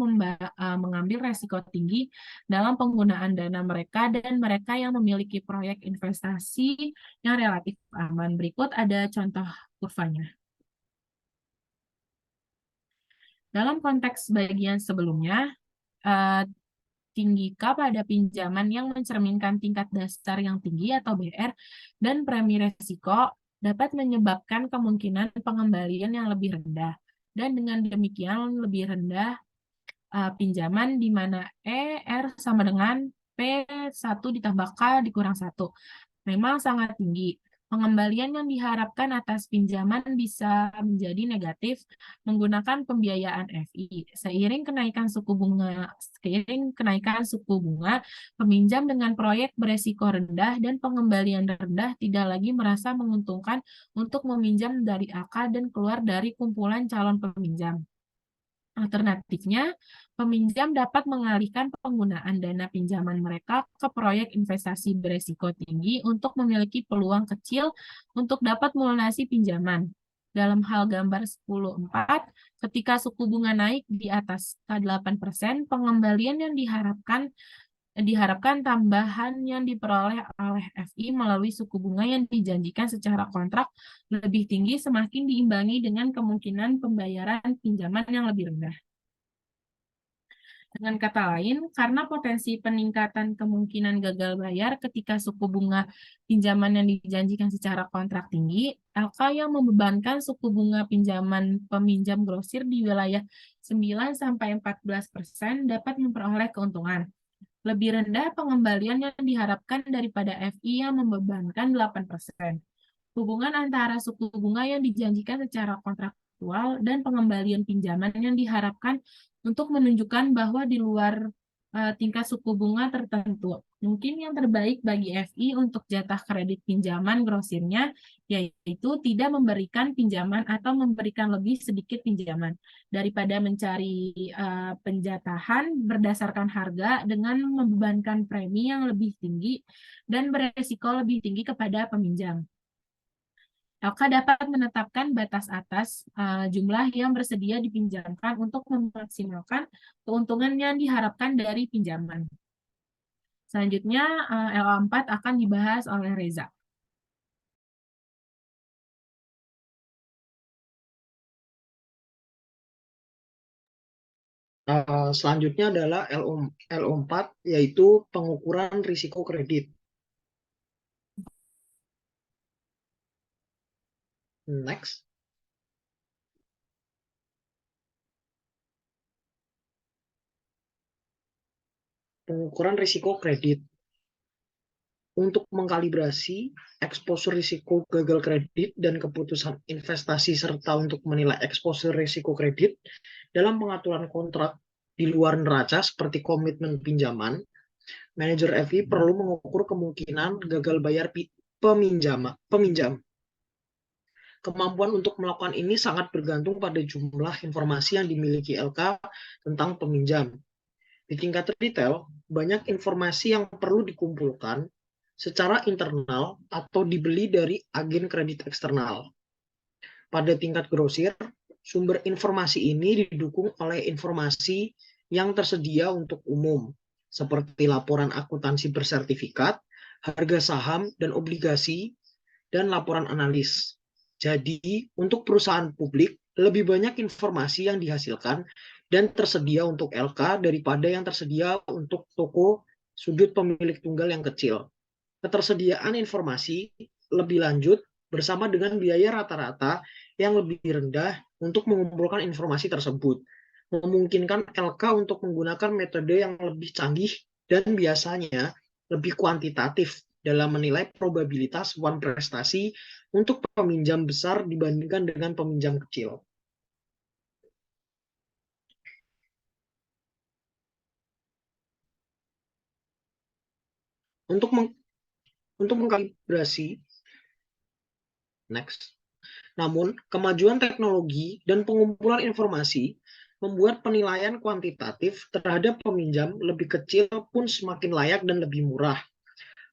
mengambil resiko tinggi dalam penggunaan dana mereka dan mereka yang memiliki proyek investasi yang relatif aman. Berikut ada contoh kurvanya. Dalam konteks bagian sebelumnya, tinggi K pada pinjaman yang mencerminkan tingkat dasar yang tinggi atau BR dan premi resiko dapat menyebabkan kemungkinan pengembalian yang lebih rendah. Dan dengan demikian lebih rendah pinjaman di mana R sama dengan P1 ditambah K dikurang 1. Memang sangat tinggi. Pengembalian yang diharapkan atas pinjaman bisa menjadi negatif menggunakan pembiayaan FI. Seiring kenaikan suku bunga, peminjam dengan proyek beresiko rendah dan pengembalian rendah tidak lagi merasa menguntungkan untuk meminjam dari AK dan keluar dari kumpulan calon peminjam. Alternatifnya, peminjam dapat mengalihkan penggunaan dana pinjaman mereka ke proyek investasi beresiko tinggi untuk memiliki peluang kecil untuk dapat melunasi pinjaman. Dalam hal gambar 10.4, ketika suku bunga naik di atas 8%, pengembalian yang diharapkan tambahan yang diperoleh oleh FI melalui suku bunga yang dijanjikan secara kontrak lebih tinggi semakin diimbangi dengan kemungkinan pembayaran pinjaman yang lebih rendah. Dengan kata lain, karena potensi peningkatan kemungkinan gagal bayar ketika suku bunga pinjaman yang dijanjikan secara kontrak tinggi, LK yang membebankan suku bunga pinjaman peminjam grosir di wilayah 9-14% dapat memperoleh keuntungan. Lebih rendah pengembalian yang diharapkan daripada FI yang membebankan 8%. Hubungan antara suku bunga yang dijanjikan secara kontraktual dan pengembalian pinjaman yang diharapkan untuk menunjukkan bahwa di luar tingkat suku bunga tertentu. Mungkin yang terbaik bagi FI untuk jatah kredit pinjaman grosirnya yaitu tidak memberikan pinjaman atau memberikan lebih sedikit pinjaman daripada mencari penjatahan berdasarkan harga dengan membebankan premi yang lebih tinggi dan beresiko lebih tinggi kepada peminjam. LK dapat menetapkan batas atas jumlah yang bersedia dipinjamkan untuk memaksimalkan keuntungan yang diharapkan dari pinjaman. Selanjutnya, LA4 akan dibahas oleh Reza. Selanjutnya adalah LO4, yaitu pengukuran risiko kredit. Next. pengukuran risiko kredit. Untuk mengkalibrasi eksposur risiko gagal kredit dan keputusan investasi serta untuk menilai eksposur risiko kredit dalam pengaturan kontrak di luar neraca seperti komitmen pinjaman, manajer FI perlu mengukur kemungkinan gagal bayar peminjam. Kemampuan untuk melakukan ini sangat bergantung pada jumlah informasi yang dimiliki LK tentang peminjam. Di tingkat retail, banyak informasi yang perlu dikumpulkan secara internal atau dibeli dari agen kredit eksternal. Pada tingkat grosir, sumber informasi ini didukung oleh informasi yang tersedia untuk umum, seperti laporan akuntansi bersertifikat, harga saham dan obligasi, dan laporan analis. Jadi, untuk perusahaan publik, lebih banyak informasi yang dihasilkan dan tersedia untuk LK daripada yang tersedia untuk toko sudut pemilik tunggal yang kecil. Ketersediaan informasi lebih lanjut bersama dengan biaya rata-rata yang lebih rendah untuk mengumpulkan informasi tersebut, memungkinkan LK untuk menggunakan metode yang lebih canggih dan biasanya lebih kuantitatif dalam menilai probabilitas one prestasi untuk peminjam besar dibandingkan dengan peminjam kecil. Untuk mengkalibrasi, next. Namun, kemajuan teknologi dan pengumpulan informasi membuat penilaian kuantitatif terhadap peminjam lebih kecil pun semakin layak dan lebih murah.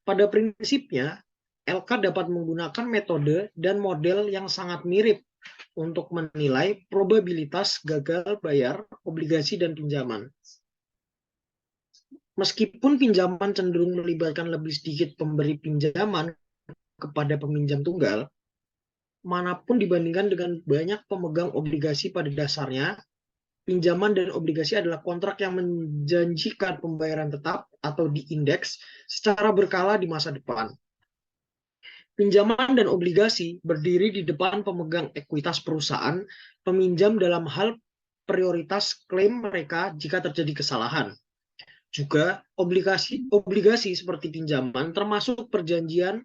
Pada prinsipnya, LK dapat menggunakan metode dan model yang sangat mirip untuk menilai probabilitas gagal bayar obligasi dan pinjaman. Meskipun pinjaman cenderung melibatkan lebih sedikit pemberi pinjaman kepada peminjam tunggal, manapun dibandingkan dengan banyak pemegang obligasi pada dasarnya, pinjaman dan obligasi adalah kontrak yang menjanjikan pembayaran tetap atau diindeks secara berkala di masa depan. Pinjaman dan obligasi berdiri di depan pemegang ekuitas perusahaan peminjam dalam hal prioritas klaim mereka jika terjadi kesalahan. Juga obligasi seperti pinjaman termasuk perjanjian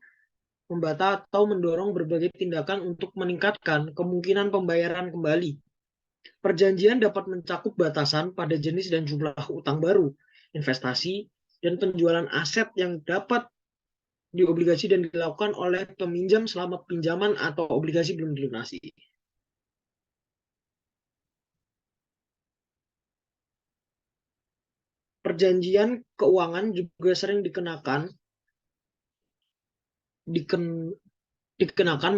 membata atau mendorong berbagai tindakan untuk meningkatkan kemungkinan pembayaran kembali. Perjanjian dapat mencakup batasan pada jenis dan jumlah utang baru, investasi, dan penjualan aset yang dapat diobligasi dan dilakukan oleh peminjam selama pinjaman atau obligasi belum dilunasi. Perjanjian keuangan juga sering dikenakan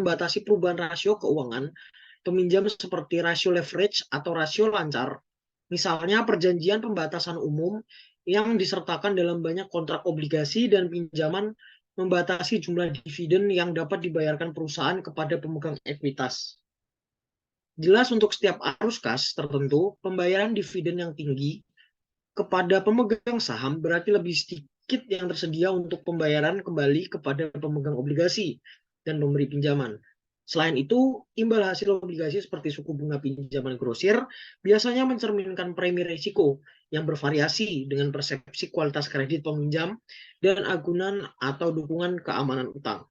membatasi perubahan rasio keuangan peminjam seperti rasio leverage atau rasio lancar. Misalnya perjanjian pembatasan umum yang disertakan dalam banyak kontrak obligasi dan pinjaman membatasi jumlah dividen yang dapat dibayarkan perusahaan kepada pemegang ekuitas. Jelas untuk setiap arus kas tertentu, pembayaran dividen yang tinggi kepada pemegang saham berarti lebih sedikit yang tersedia untuk pembayaran kembali kepada pemegang obligasi dan pemberi pinjaman. Selain itu, imbal hasil obligasi seperti suku bunga pinjaman grosir biasanya mencerminkan premi risiko yang bervariasi dengan persepsi kualitas kredit peminjam dan agunan atau dukungan keamanan utang.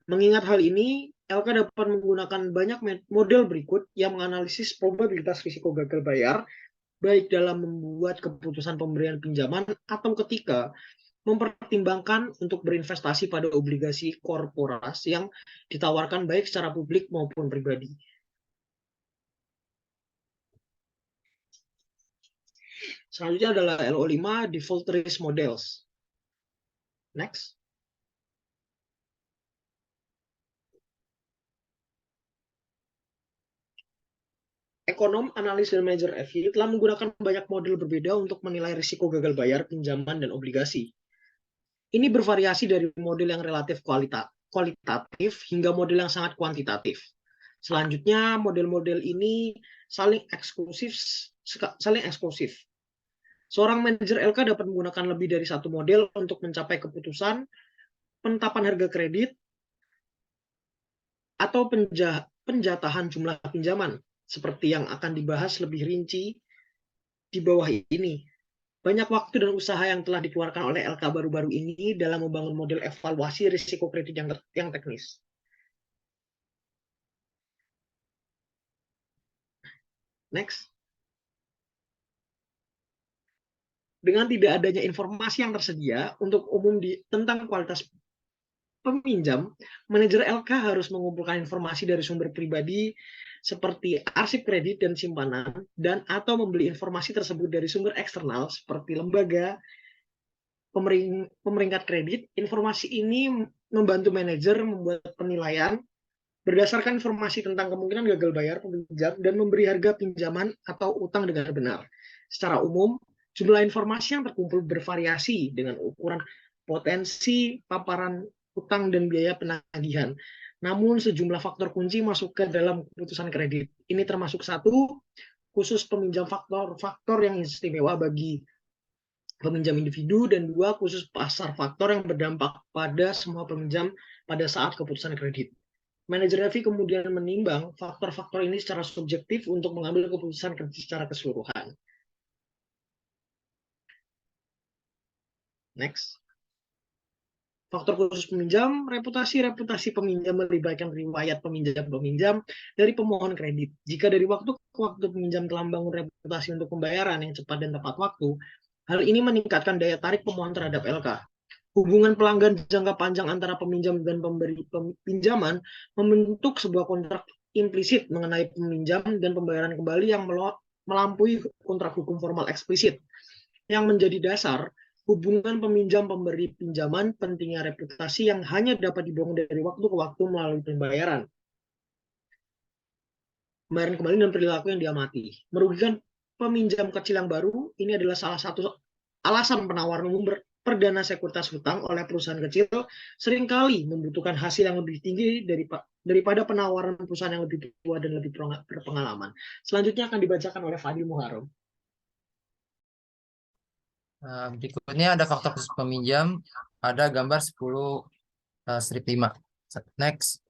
Mengingat hal ini, LK dapat menggunakan banyak model berikut yang menganalisis probabilitas risiko gagal bayar baik dalam membuat keputusan pemberian pinjaman atau ketika mempertimbangkan untuk berinvestasi pada obligasi korporasi yang ditawarkan baik secara publik maupun pribadi. Selanjutnya adalah LO5 Default Risk Models. Next. Ekonom, analis, dan manajer FI telah menggunakan banyak model berbeda untuk menilai risiko gagal bayar pinjaman dan obligasi. Ini bervariasi dari model yang relatif kualitatif hingga model yang sangat kuantitatif. Selanjutnya, model-model ini saling eksklusif. Seorang manajer LK dapat menggunakan lebih dari satu model untuk mencapai keputusan penetapan harga kredit atau penjatahan jumlah pinjaman, seperti yang akan dibahas lebih rinci di bawah ini. Banyak waktu dan usaha yang telah dikeluarkan oleh LK baru-baru ini dalam membangun model evaluasi risiko kredit yang teknis. Next. Dengan tidak adanya informasi yang tersedia untuk umum tentang kualitas peminjam, manajer LK harus mengumpulkan informasi dari sumber pribadi seperti arsip kredit dan simpanan, dan atau membeli informasi tersebut dari sumber eksternal seperti lembaga, pemeringkat kredit. Informasi ini membantu manajer membuat penilaian berdasarkan informasi tentang kemungkinan gagal bayar peminjam dan memberi harga pinjaman atau utang dengan benar. Secara umum, jumlah informasi yang terkumpul bervariasi dengan ukuran potensi paparan utang dan biaya penagihan. Namun sejumlah faktor kunci masuk ke dalam keputusan kredit. Ini termasuk satu, khusus peminjam faktor-faktor yang istimewa bagi peminjam individu, dan dua, khusus pasar faktor yang berdampak pada semua peminjam pada saat keputusan kredit. Manajer Revi kemudian menimbang faktor-faktor ini secara subjektif untuk mengambil keputusan kredit secara keseluruhan. Next. Faktor khusus peminjam, reputasi peminjam melibatkan riwayat peminjam dari pemohon kredit. Jika dari waktu ke waktu peminjam telah membangun reputasi untuk pembayaran yang cepat dan tepat waktu, hal ini meningkatkan daya tarik pemohon terhadap LK. Hubungan pelanggan jangka panjang antara peminjam dan pemberi pinjaman membentuk sebuah kontrak implisit mengenai peminjam dan pembayaran kembali yang melampaui kontrak hukum formal eksplisit. Yang menjadi dasar hubungan peminjam pemberi pinjaman, pentingnya reputasi yang hanya dapat dibangun dari waktu ke waktu melalui pembayaran kembali dan perilaku yang diamati. Merugikan peminjam kecil yang baru, ini adalah salah satu alasan penawaran umum perdana sekuritas hutang oleh perusahaan kecil seringkali membutuhkan hasil yang lebih tinggi daripada penawaran perusahaan yang lebih tua dan lebih berpengalaman. Selanjutnya akan dibacakan oleh Fadil Muharram. Berikutnya ada faktor khusus peminjam, ada gambar 10 strip 5. Next.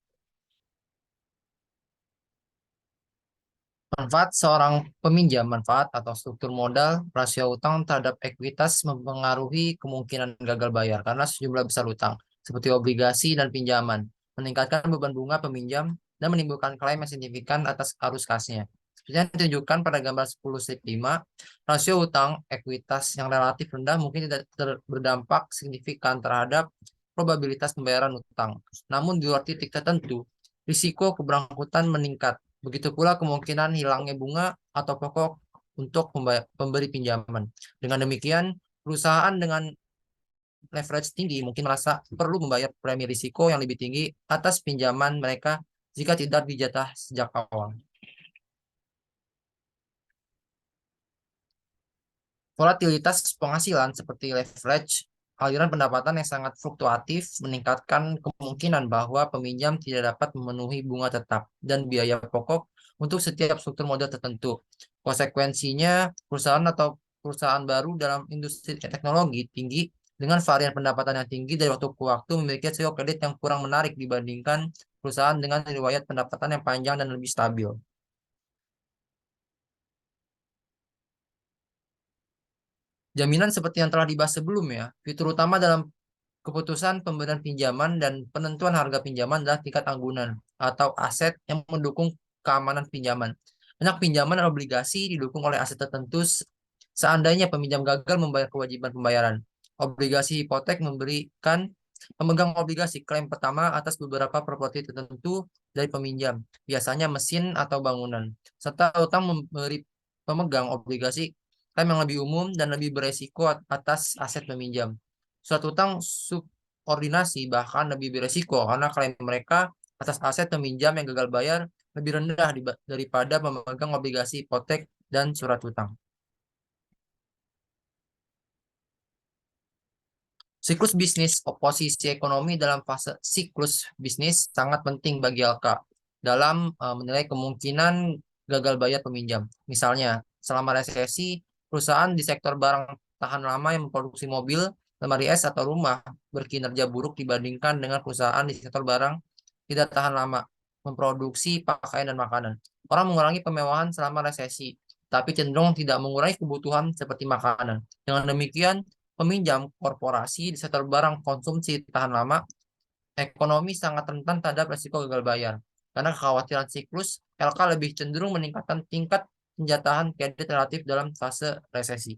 Manfaat seorang peminjam, manfaat atau struktur modal, rasio utang terhadap ekuitas mempengaruhi kemungkinan gagal bayar karena sejumlah besar utang, seperti obligasi dan pinjaman, meningkatkan beban bunga peminjam dan menimbulkan klaim yang signifikan atas arus kasnya. Seperti yang ditunjukkan pada gambar 10 strip 5, rasio utang ekuitas yang relatif rendah mungkin tidak berdampak signifikan terhadap probabilitas pembayaran utang. Namun di luar titik tertentu, risiko keberangkutan meningkat. Begitu pula kemungkinan hilangnya bunga atau pokok untuk pemberi pinjaman. Dengan demikian, perusahaan dengan leverage tinggi mungkin merasa perlu membayar premi risiko yang lebih tinggi atas pinjaman mereka jika tidak dijatah sejak awal. Volatilitas penghasilan seperti leverage, aliran pendapatan yang sangat fluktuatif meningkatkan kemungkinan bahwa peminjam tidak dapat memenuhi bunga tetap dan biaya pokok untuk setiap struktur modal tertentu. Konsekuensinya, perusahaan baru dalam industri teknologi tinggi dengan varian pendapatan yang tinggi dari waktu ke waktu memiliki risiko kredit yang kurang menarik dibandingkan perusahaan dengan riwayat pendapatan yang panjang dan lebih stabil. Jaminan seperti yang telah dibahas sebelumnya, fitur utama dalam keputusan pemberian pinjaman dan penentuan harga pinjaman adalah tingkat anggunan atau aset yang mendukung keamanan pinjaman. Banyak pinjaman dan obligasi didukung oleh aset tertentu seandainya peminjam gagal membayar kewajiban pembayaran. Obligasi hipotek memberikan pemegang obligasi klaim pertama atas beberapa properti tertentu dari peminjam, biasanya mesin atau bangunan, serta utang memberi pemegang obligasi klaim yang lebih umum dan lebih beresiko atas aset peminjam. Suatu utang subordinasi bahkan lebih beresiko karena klaim mereka atas aset peminjam yang gagal bayar lebih rendah daripada pemegang obligasi hipotek dan surat utang. Siklus bisnis, posisi ekonomi dalam fase siklus bisnis sangat penting bagi LK dalam menilai kemungkinan gagal bayar peminjam. Misalnya, selama resesi, perusahaan di sektor barang tahan lama yang memproduksi mobil, lemari es, atau rumah berkinerja buruk dibandingkan dengan perusahaan di sektor barang tidak tahan lama, memproduksi pakaian dan makanan. Orang mengurangi pemewahan selama resesi. tapi cenderung tidak mengurangi kebutuhan seperti makanan. Dengan demikian, peminjam korporasi di sektor barang konsumsi tahan lama, ekonomi sangat rentan terhadap risiko gagal bayar. Karena kekhawatiran siklus, LK lebih cenderung meningkatkan tingkat penjatahan kredit relatif dalam fase resesi.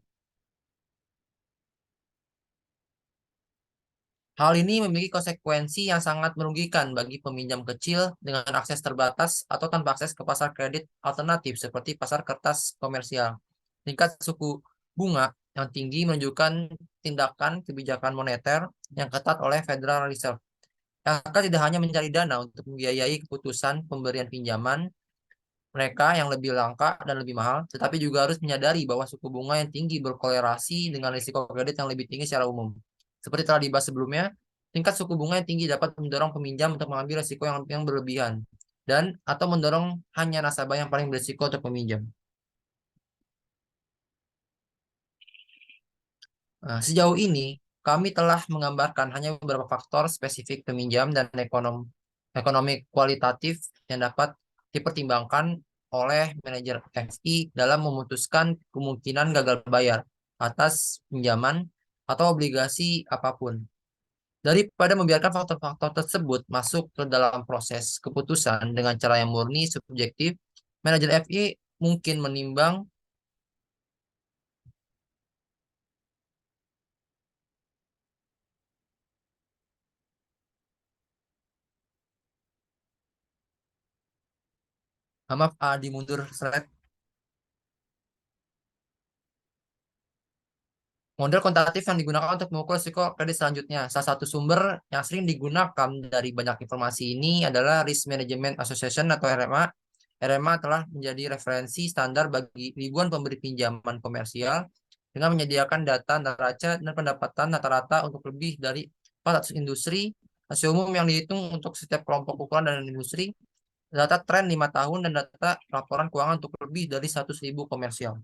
Hal ini memiliki konsekuensi yang sangat merugikan bagi peminjam kecil dengan akses terbatas atau tanpa akses ke pasar kredit alternatif seperti pasar kertas komersial. Tingkat suku bunga yang tinggi menunjukkan tindakan kebijakan moneter yang ketat oleh Federal Reserve. LK tidak hanya mencari dana untuk membiayai keputusan pemberian pinjaman mereka yang lebih langka dan lebih mahal, tetapi juga harus menyadari bahwa suku bunga yang tinggi berkolerasi dengan risiko kredit yang lebih tinggi secara umum. Seperti telah dibahas sebelumnya, tingkat suku bunga yang tinggi dapat mendorong peminjam untuk mengambil risiko yang berlebihan dan atau mendorong hanya nasabah yang paling berisiko untuk meminjam. Sejauh ini, kami telah menggambarkan hanya beberapa faktor spesifik peminjam dan ekonomi kualitatif yang dapat dipertimbangkan oleh manajer FI dalam memutuskan kemungkinan gagal bayar atas pinjaman atau obligasi apapun. Daripada membiarkan faktor-faktor tersebut masuk ke dalam proses keputusan dengan cara yang murni subjektif, manajer FI mungkin menimbang maaf, di mundur slide. Model kuantitatif yang digunakan untuk mengukur risiko kredit selanjutnya. Salah satu sumber yang sering digunakan dari banyak informasi ini adalah Risk Management Association atau RMA. RMA telah menjadi referensi standar bagi ribuan pemberi pinjaman komersial dengan menyediakan data neraca dan pendapatan rata-rata untuk lebih dari 400 industri, rasio umum yang dihitung untuk setiap kelompok ukuran dan industri, data tren 5 tahun, dan data laporan keuangan untuk lebih dari 100.000 komersial.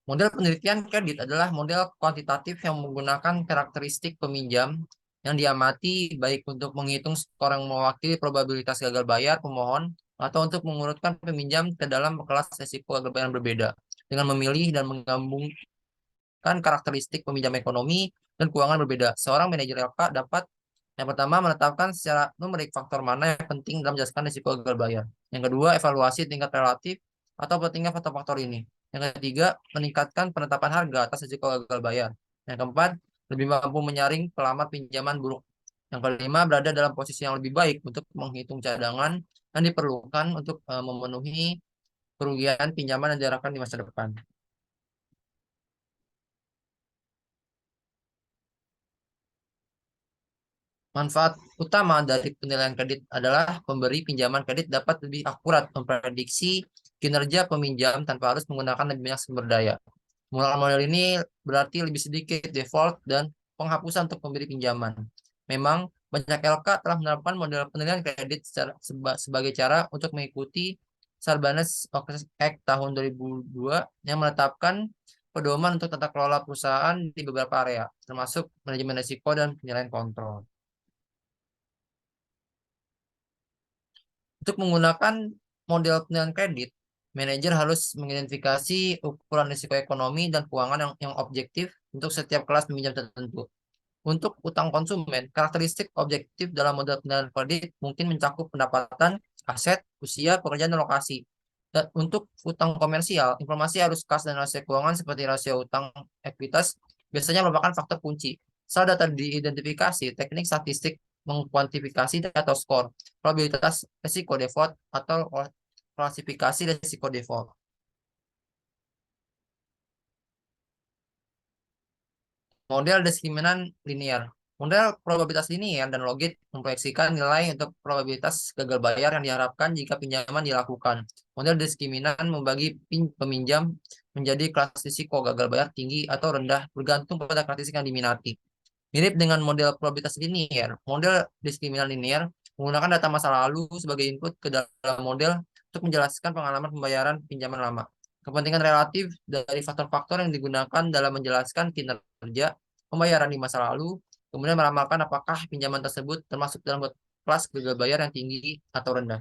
Model penelitian kredit adalah model kuantitatif yang menggunakan karakteristik peminjam yang diamati baik untuk menghitung skor yang mewakili probabilitas gagal bayar pemohon atau untuk mengurutkan peminjam ke dalam kelas risiko gagal bayar yang berbeda dengan memilih dan menggabungkan karakteristik peminjam ekonomi dan keuangan berbeda. Seorang manajer LK dapat yang pertama menetapkan secara numerik faktor mana yang penting dalam menjelaskan risiko gagal bayar. Yang kedua, evaluasi tingkat relatif atau pentingnya faktor-faktor ini. Yang ketiga, meningkatkan penetapan harga atas risiko gagal bayar. Yang keempat, lebih mampu menyaring pelamar pinjaman buruk. Yang kelima, berada dalam posisi yang lebih baik untuk menghitung cadangan yang diperlukan untuk memenuhi kerugian pinjaman yang diharapkan di masa depan. Manfaat utama dari penilaian kredit adalah pemberi pinjaman kredit dapat lebih akurat memprediksi kinerja peminjam tanpa harus menggunakan lebih banyak sumber daya. Menggunakan model ini berarti lebih sedikit default dan penghapusan untuk pemberi pinjaman. Memang banyak LK telah menerapkan model penilaian kredit sebagai cara untuk mengikuti Sarbanes-Oxley Act tahun 2002 yang menetapkan pedoman untuk tata kelola perusahaan di beberapa area, termasuk manajemen risiko dan penilaian kontrol. Untuk menggunakan model penilaian kredit, manajer harus mengidentifikasi ukuran risiko ekonomi dan keuangan yang objektif untuk setiap kelas peminjam tertentu. Untuk utang konsumen, karakteristik objektif dalam model penilaian kredit mungkin mencakup pendapatan, aset, usia, pekerjaan, dan lokasi. Dan untuk utang komersial, informasi arus kas dan rasio keuangan seperti rasio utang ekuitas biasanya merupakan faktor kunci. Setelah data diidentifikasi, teknik statistik mengkuantifikasi data skor, probabilitas risiko default, atau klasifikasi risiko default. Model diskriminan linear. Model probabilitas linear dan logit memproyeksikan nilai untuk probabilitas gagal bayar yang diharapkan jika pinjaman dilakukan. Model diskriminan membagi peminjam menjadi kelas risiko gagal bayar tinggi atau rendah bergantung pada karakteristik yang diminati. Mirip dengan model probabilitas linear, model diskriminan linear menggunakan data masa lalu sebagai input ke dalam model untuk menjelaskan pengalaman pembayaran pinjaman lama. Kepentingan relatif dari faktor-faktor yang digunakan dalam menjelaskan kinerja pembayaran di masa lalu, kemudian meramalkan apakah pinjaman tersebut termasuk dalam kelas gagal bayar yang tinggi atau rendah.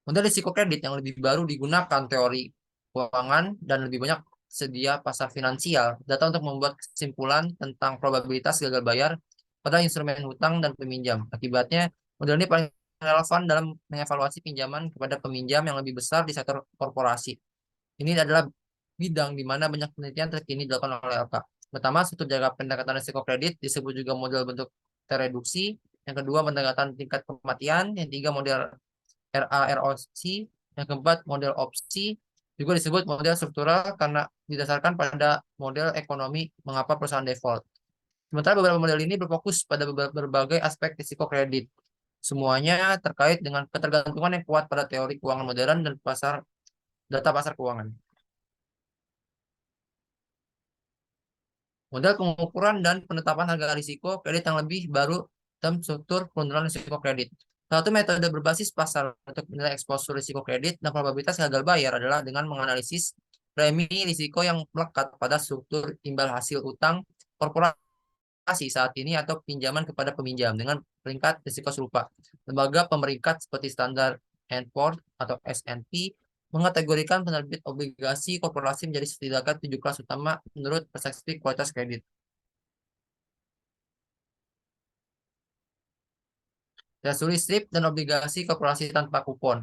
Model risiko kredit yang lebih baru digunakan teori keuangan dan lebih banyak sedia pasar finansial data untuk membuat kesimpulan tentang probabilitas gagal bayar pada instrumen hutang dan peminjam. Akibatnya, model ini paling relevan dalam mengevaluasi pinjaman kepada peminjam yang lebih besar di sektor korporasi. Ini adalah bidang di mana banyak penelitian terkini dilakukan oleh LK. Pertama, struktur jangka pendekatan risiko kredit disebut juga model bentuk tereduksi. Yang kedua, pendekatan tingkat kematian. Yang tiga, model RAROC. Yang keempat, model opsi. Juga disebut model struktural karena didasarkan pada model ekonomi mengapa perusahaan default. Sementara beberapa model ini berfokus pada berbagai aspek risiko kredit. Semuanya terkait dengan ketergantungan yang kuat pada teori keuangan modern dan data pasar keuangan. Model pengukuran dan penetapan harga risiko kredit yang lebih baru dalam struktur penentuan risiko kredit. Satu metode berbasis pasar untuk menilai eksposur risiko kredit dan probabilitas gagal bayar adalah dengan menganalisis premi risiko yang melekat pada struktur imbal hasil utang korporasi saat ini atau pinjaman kepada peminjam dengan peringkat risiko serupa. Lembaga pemeringkat seperti Standard & Poor's atau S&P mengategorikan penerbit obligasi korporasi menjadi setidaknya 7 kelas utama menurut persepsi kualitas kredit. Treasury strip dan obligasi korporasi tanpa kupon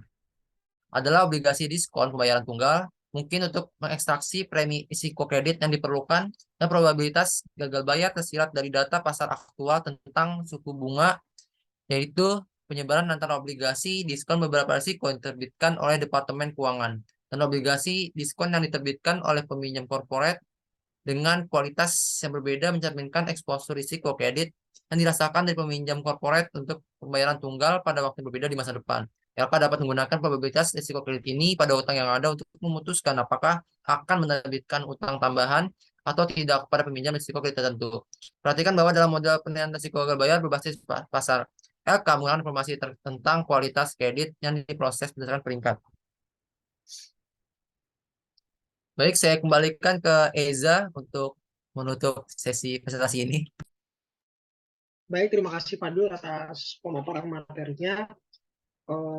adalah obligasi diskon pembayaran tunggal, mungkin untuk mengekstraksi premi risiko kredit yang diperlukan dan probabilitas gagal bayar tersirat dari data pasar aktual tentang suku bunga, yaitu penyebaran antara obligasi diskon beberapa risiko yang diterbitkan oleh Departemen Keuangan dan obligasi diskon yang diterbitkan oleh peminjam korporat dengan kualitas yang berbeda mencerminkan eksposur risiko kredit yang dirasakan dari peminjam korporat untuk pembayaran tunggal pada waktu berbeda di masa depan. LK dapat menggunakan probabilitas risiko kredit ini pada utang yang ada untuk memutuskan apakah akan menerbitkan utang tambahan atau tidak kepada peminjam risiko kredit tertentu. Perhatikan bahwa dalam model penilaian risiko gagal bayar berbasis pasar, LK menggunakan informasi tentang kualitas kredit yang diproses berdasarkan peringkat. Baik, saya kembalikan ke Eza untuk menutup sesi presentasi ini. Baik, terima kasih Pak Dul atas pemaparan materinya.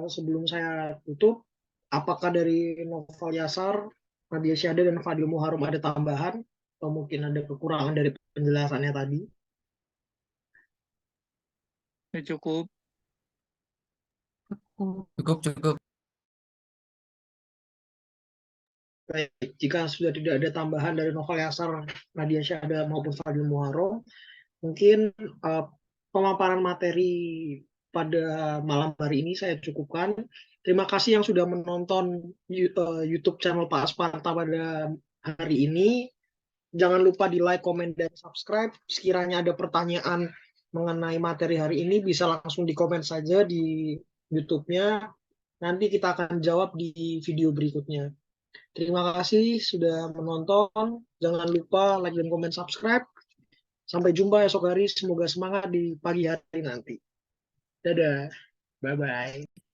Sebelum saya tutup, apakah dari Noval Yasar, Nadia Syahda, dan Fadil Muharum ada tambahan? Atau mungkin ada kekurangan dari penjelasannya tadi? Cukup. Cukup. Baik, jika sudah tidak ada tambahan dari Noval Yasar, Nadia Syahda, maupun Fadil Muharum, mungkin pemaparan materi pada malam hari ini saya cukupkan. Terima kasih yang sudah menonton YouTube channel Pak Asparta pada hari ini. Jangan lupa di like, komen, dan subscribe. Sekiranya ada pertanyaan mengenai materi hari ini, bisa langsung di komen saja di YouTube-nya. Nanti kita akan jawab di video berikutnya. Terima kasih sudah menonton. Jangan lupa like dan komen subscribe. Sampai jumpa esok hari. Semoga semangat di pagi hari nanti. Dadah. Bye-bye.